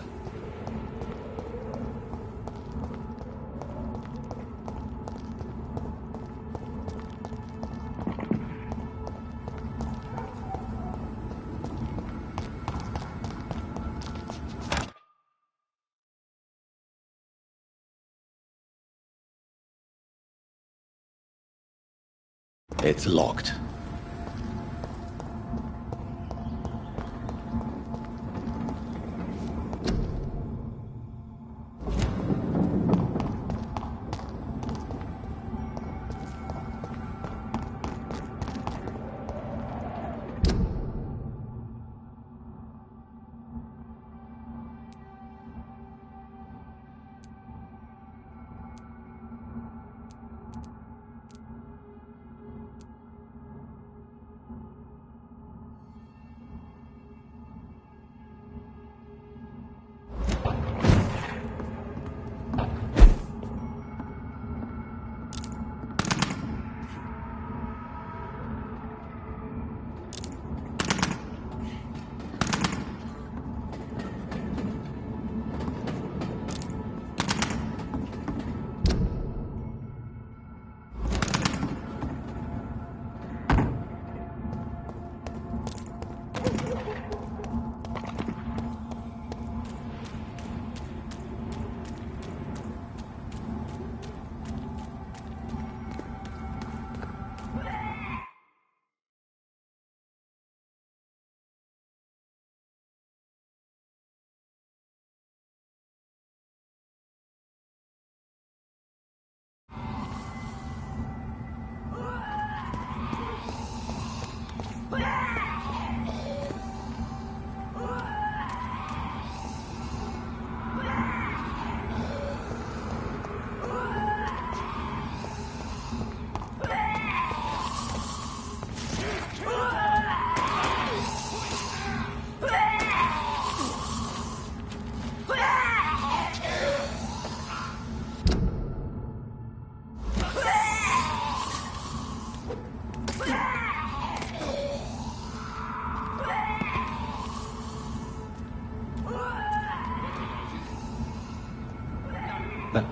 It's locked.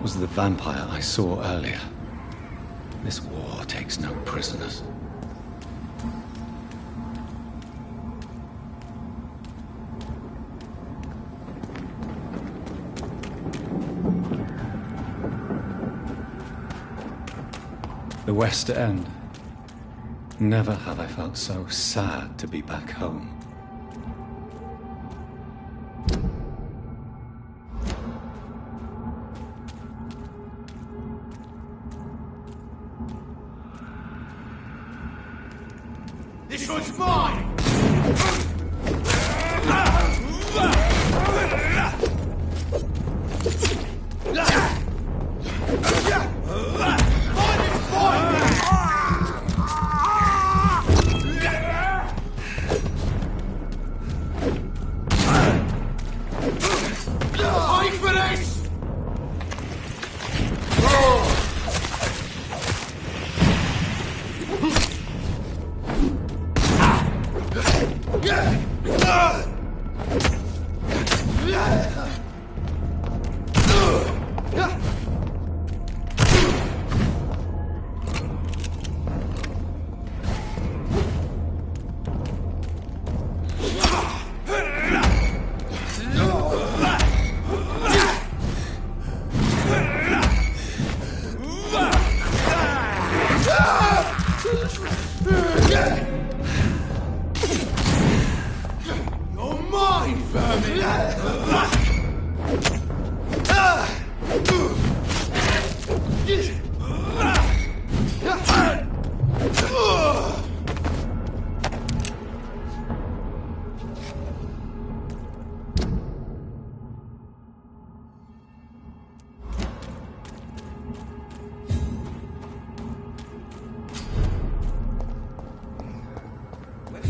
was the vampire I saw earlier. This war takes no prisoners. The West End. Never have I felt so sad to be back home. This one's mine!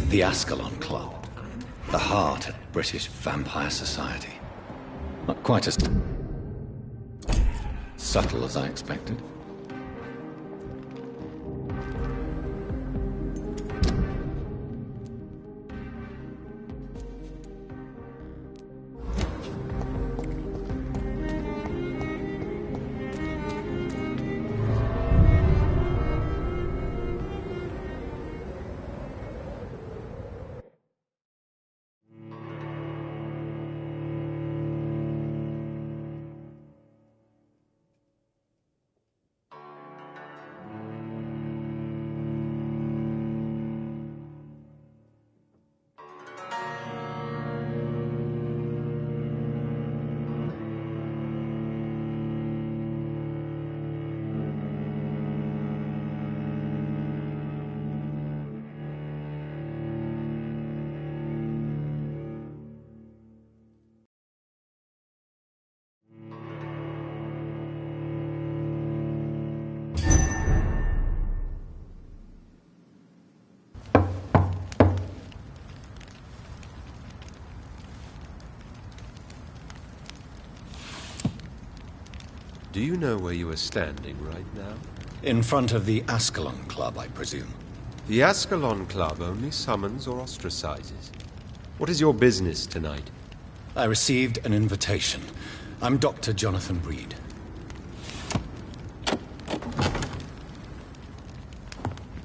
The Ascalon Club. The heart of British vampire society. Not quite as subtle as I expected. Do you know where you are standing right now? In front of the Ascalon Club, I presume. The Ascalon Club only summons or ostracizes. What is your business tonight? I received an invitation. I'm Dr. Jonathan Reed.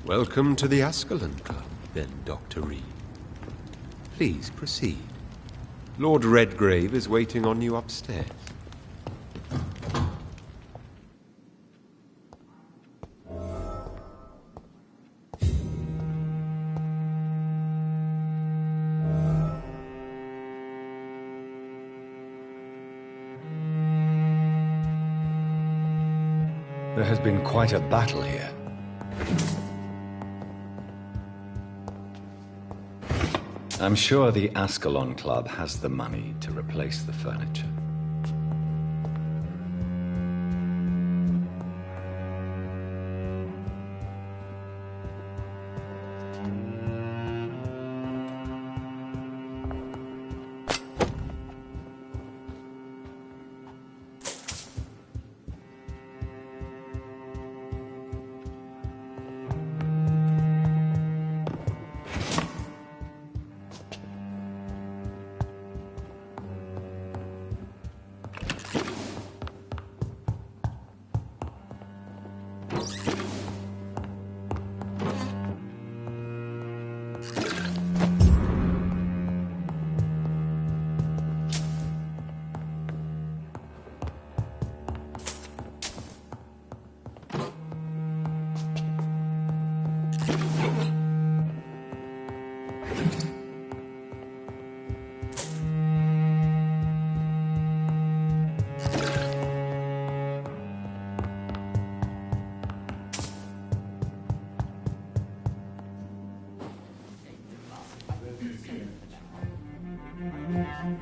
Welcome to the Ascalon Club, then, Dr. Reed. Please proceed. Lord Redgrave is waiting on you upstairs. There has been quite a battle here. I'm sure the Ascalon Club has the money to replace the furniture.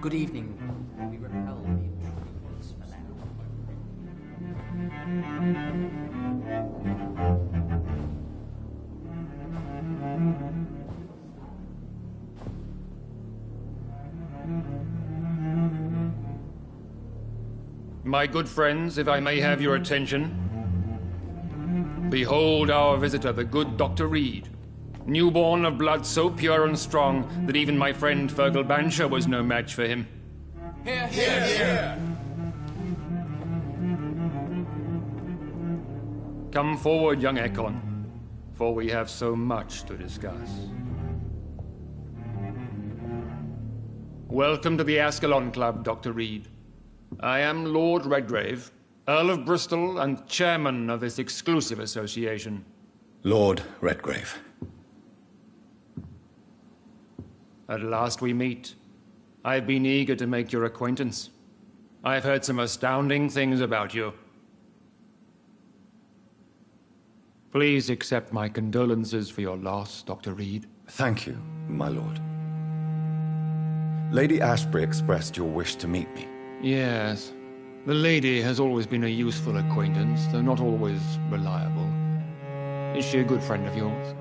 Good evening. We repel the intruders for now. My good friends, if I may have your attention. Behold our visitor, the good Dr. Reed. Newborn of blood so pure and strong that even my friend Fergal Bancher was no match for him. Here, here, here! Come forward, young Ekon, for we have so much to discuss. Welcome to the Ascalon Club, Dr. Reed. I am Lord Redgrave, Earl of Bristol and chairman of this exclusive association. Lord Redgrave. At last we meet. I've been eager to make your acquaintance. I've heard some astounding things about you. Please accept my condolences for your loss, Dr. Reed. Thank you, my lord. Lady Ashbury expressed your wish to meet me. Yes. The lady has always been a useful acquaintance, though not always reliable. Is she a good friend of yours?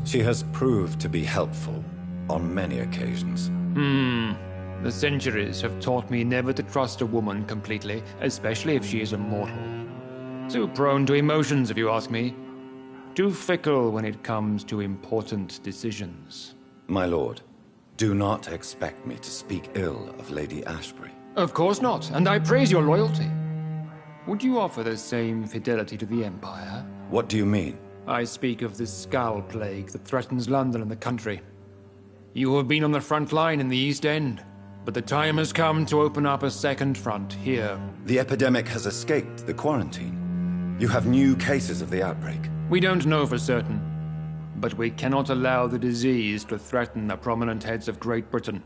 She has proved to be helpful on many occasions. The centuries have taught me never to trust a woman completely, especially if she is a mortal. Too prone to emotions, if you ask me. Too fickle when it comes to important decisions. My lord, do not expect me to speak ill of Lady Ashbury. Of course not, and I praise your loyalty. Would you offer the same fidelity to the Empire? What do you mean? I speak of the Skull Plague that threatens London and the country. You have been on the front line in the East End, but the time has come to open up a second front here. The epidemic has escaped the quarantine. You have new cases of the outbreak. We don't know for certain, but we cannot allow the disease to threaten the prominent heads of Great Britain.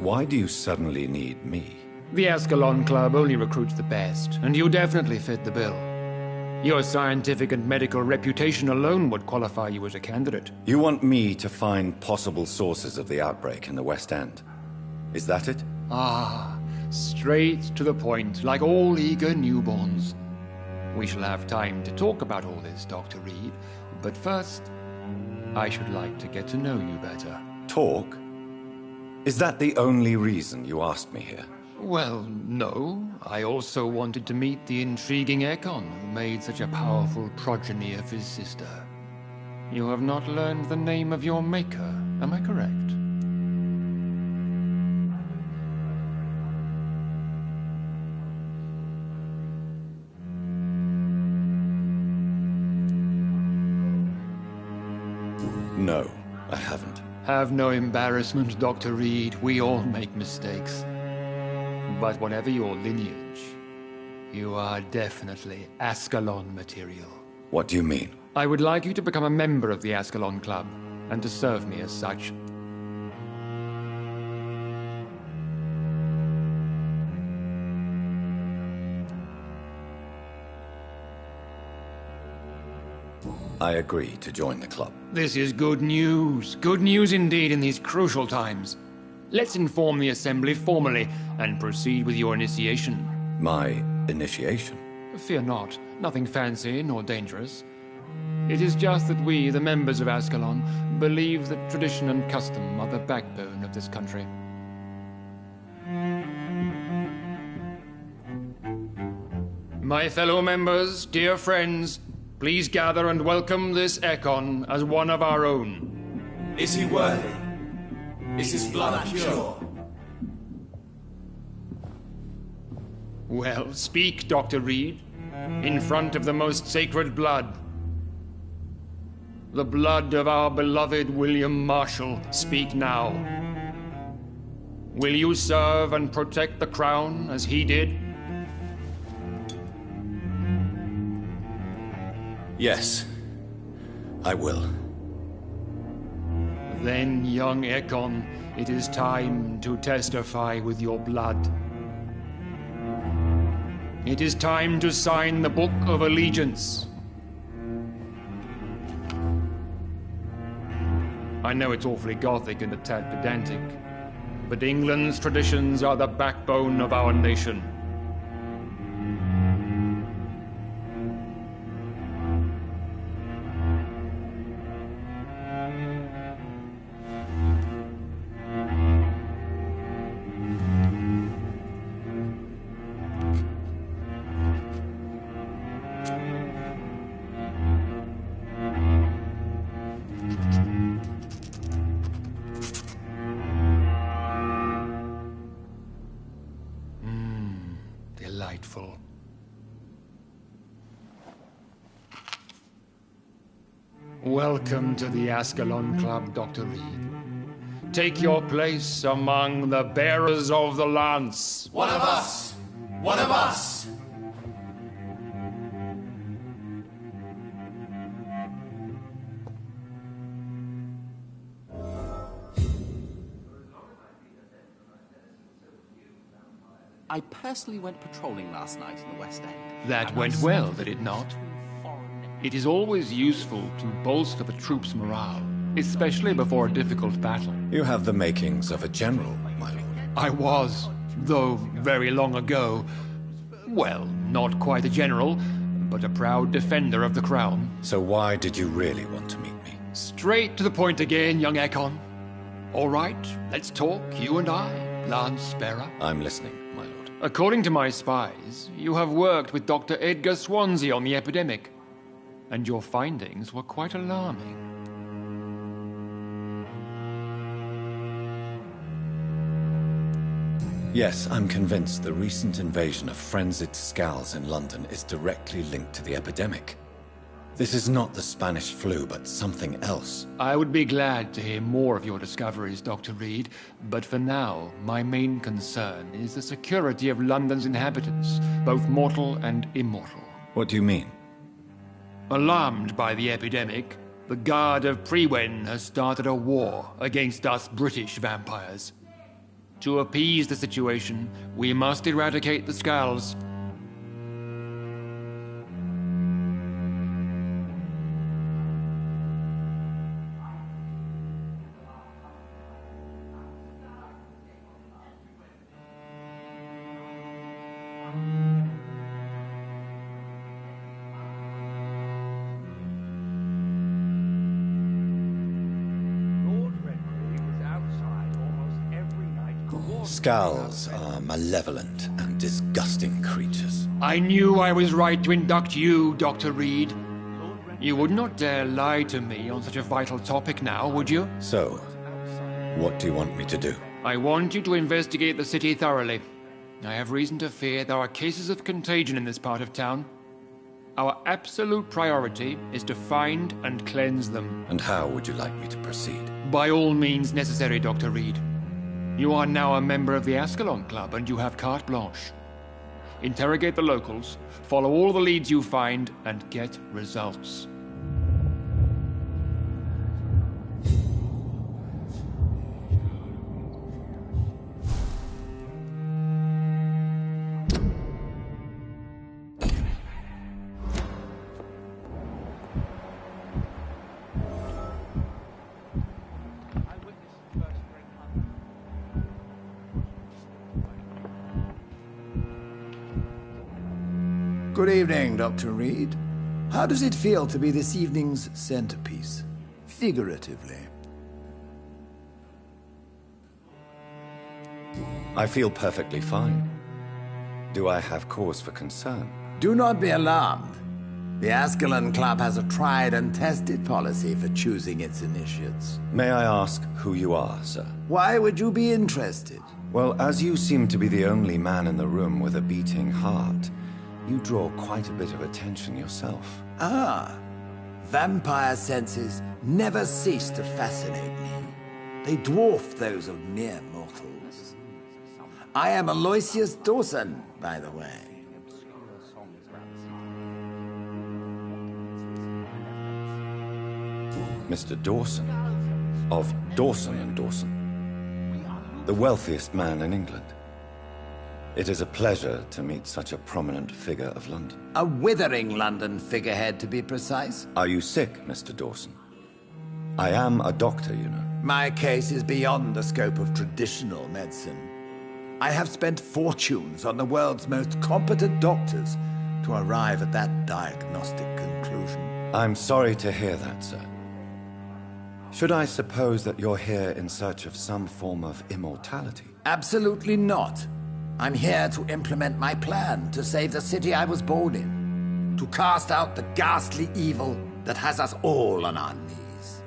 Why do you suddenly need me? The Ascalon Club only recruits the best, and you definitely fit the bill. Your scientific and medical reputation alone would qualify you as a candidate. You want me to find possible sources of the outbreak in the West End? Is that it? Ah, straight to the point, like all eager newborns. We shall have time to talk about all this, Dr. Reed, but first, I should like to get to know you better. Talk? Is that the only reason you asked me here? Well, no. I also wanted to meet the intriguing Ekon, who made such a powerful progeny of his sister. You have not learned the name of your maker, am I correct? No, I haven't. Have no embarrassment, Dr. Reed. We all make mistakes. But whatever your lineage, you are definitely Ascalon material. What do you mean? I would like you to become a member of the Ascalon Club, and to serve me as such. I agree to join the club. This is good news. Good news indeed in these crucial times. Let's inform the Assembly formally and proceed with your initiation. My initiation? Fear not. Nothing fancy nor dangerous. It is just that we, the members of Ascalon, believe that tradition and custom are the backbone of this country. My fellow members, dear friends, please gather and welcome this Ekon as one of our own. Is he worthy? Is his blood pure? Well, speak, Dr. Reed, in front of the most sacred blood. The blood of our beloved William Marshall, speak now. Will you serve and protect the crown as he did? Yes, I will. Then, young Ekon, it is time to testify with your blood. It is time to sign the Book of Allegiance. I know it's awfully gothic and a tad pedantic, but England's traditions are the backbone of our nation. Delightful. Welcome to the Ascalon Club, Dr. Reed. Take your place among the bearers of the lance. One of us! One of us! I personally went patrolling last night in the West End. That went well, did it not? It is always useful to bolster the troops' morale, especially before a difficult battle. You have the makings of a general, my lord. I was, though very long ago. Well, not quite a general, but a proud defender of the crown. So why did you really want to meet me? Straight to the point again, young Ekon. All right, let's talk, you and I, Lance Bearer. I'm listening, my lord. According to my spies, you have worked with Dr. Edgar Swansea on the epidemic, and your findings were quite alarming. Yes, I'm convinced the recent invasion of frenzied Scals in London is directly linked to the epidemic. This is not the Spanish flu, but something else. I would be glad to hear more of your discoveries, Dr. Reed, but for now, my main concern is the security of London's inhabitants, both mortal and immortal. What do you mean? Alarmed by the epidemic, the Guard of Priwen has started a war against us British vampires. To appease the situation, we must eradicate the Scals. Scals are malevolent and disgusting creatures. I knew I was right to induct you, Dr. Reed. You would not dare lie to me on such a vital topic now, would you? So, what do you want me to do? I want you to investigate the city thoroughly. I have reason to fear there are cases of contagion in this part of town. Our absolute priority is to find and cleanse them. And how would you like me to proceed? By all means necessary, Dr. Reed. You are now a member of the Ascalon Club, and you have carte blanche. Interrogate the locals, follow all the leads you find, and get results. Good evening, Dr. Reed. How does it feel to be this evening's centerpiece? Figuratively. I feel perfectly fine. Do I have cause for concern? Do not be alarmed. The Ascalon Club has a tried and tested policy for choosing its initiates. May I ask who you are, sir? Why would you be interested? Well, as you seem to be the only man in the room with a beating heart, you draw quite a bit of attention yourself. Ah, Vampire senses never cease to fascinate me. They dwarf those of mere mortals. I am Aloysius Dawson, by the way. Mr. Dawson, of Dawson and Dawson, the wealthiest man in England. It is a pleasure to meet such a prominent figure of London. A withering London figurehead, to be precise. Are you sick, Mr. Dawson? I am a doctor, you know. My case is beyond the scope of traditional medicine. I have spent fortunes on the world's most competent doctors to arrive at that diagnostic conclusion. I'm sorry to hear that, sir. Should I suppose that you're here in search of some form of immortality? Absolutely not. I'm here to implement my plan to save the city I was born in. To cast out the ghastly evil that has us all on our knees.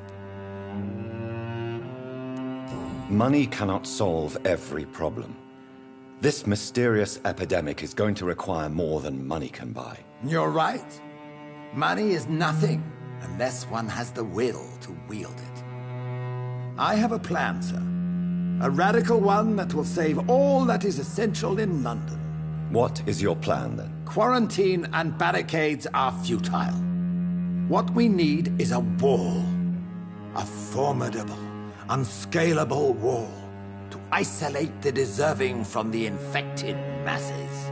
Money cannot solve every problem. This mysterious epidemic is going to require more than money can buy. You're right. Money is nothing unless one has the will to wield it. I have a plan, sir. A radical one that will save all that is essential in London. What is your plan, then? Quarantine and barricades are futile. What we need is a wall. A formidable, unscalable wall to isolate the deserving from the infected masses.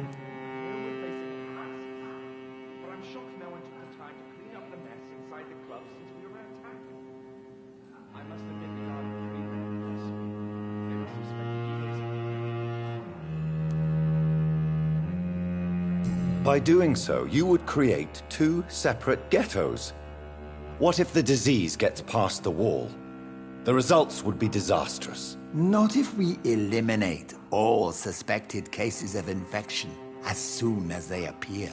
By doing so, you would create two separate ghettos. What if the disease gets past the wall? The results would be disastrous. Not if we eliminate all suspected cases of infection as soon as they appear.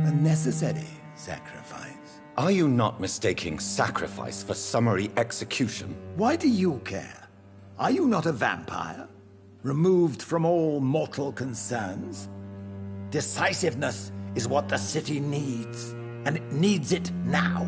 A necessary sacrifice. Are you not mistaking sacrifice for summary execution? Why do you care? Are you not a vampire? Removed from all mortal concerns? Decisiveness is what the city needs, and it needs it now.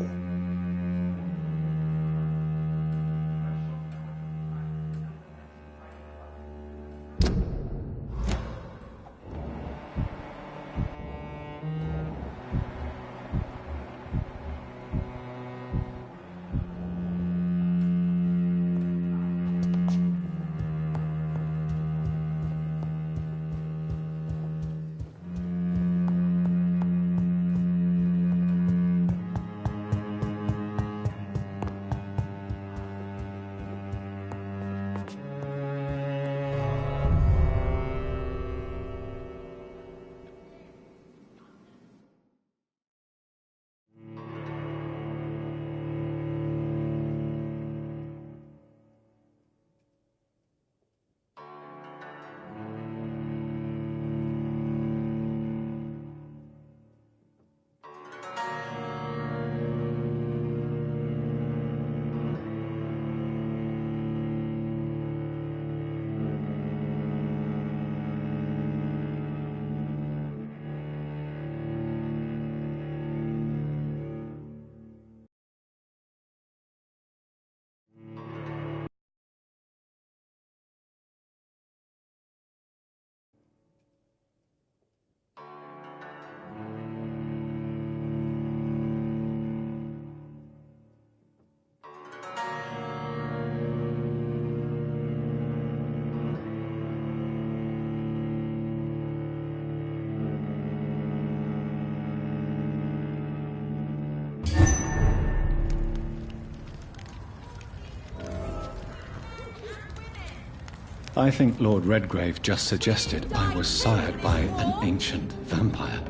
I think Lord Redgrave just suggested I was sired by an ancient vampire.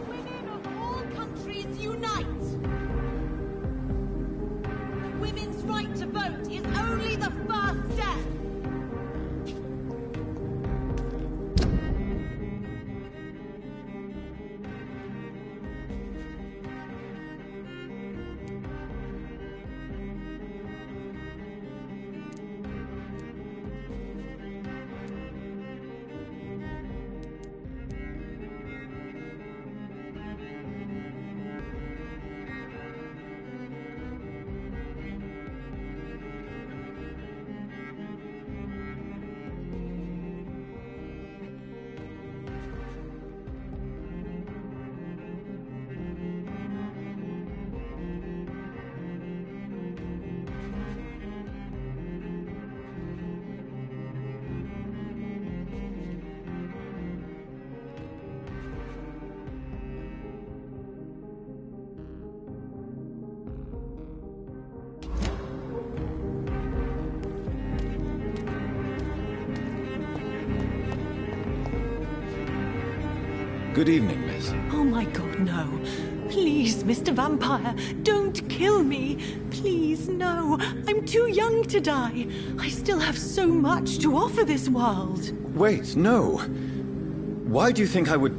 Women of all countries unite! Women's right to vote is only the first step! Good evening, miss. Oh my god, no. Please, Mr. Vampire, don't kill me. Please, no. I'm too young to die. I still have so much to offer this world. Wait, no. Why do you think I would...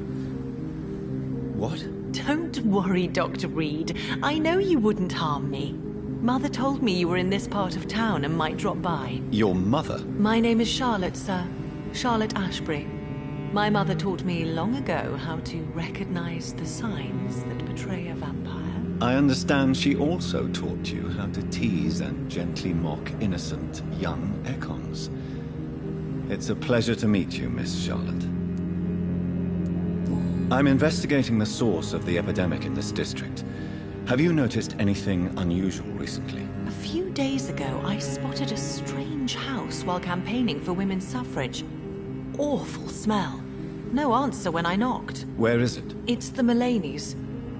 What? Don't worry, Dr. Reed. I know you wouldn't harm me. Mother told me you were in this part of town and might drop by. Your mother? My name is Charlotte, sir. Charlotte Ashbury. My mother taught me long ago how to recognize the signs that betray a vampire. I understand she also taught you how to tease and gently mock innocent young Ekons. It's a pleasure to meet you, Miss Charlotte. I'm investigating the source of the epidemic in this district. Have you noticed anything unusual recently? A few days ago, I spotted a strange house while campaigning for women's suffrage. Awful smell. No answer when I knocked. Where is it? It's the Mullaney's.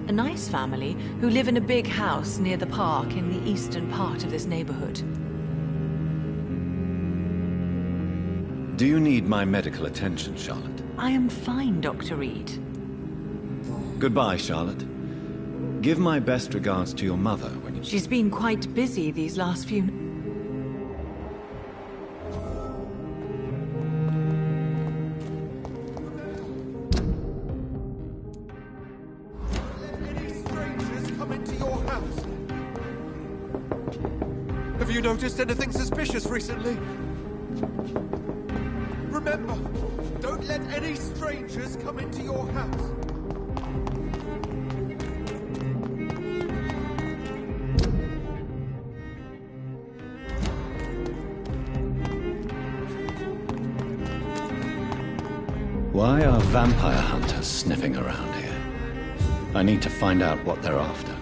A nice family who live in a big house near the park in the eastern part of this neighborhood. Do you need my medical attention, Charlotte? I am fine, Dr. Reed. Goodbye, Charlotte. Give my best regards to your mother when you... She's been quite busy these last few... Have you noticed anything suspicious recently? Remember, don't let any strangers come into your house. Why are vampire hunters sniffing around here? I need to find out what they're after.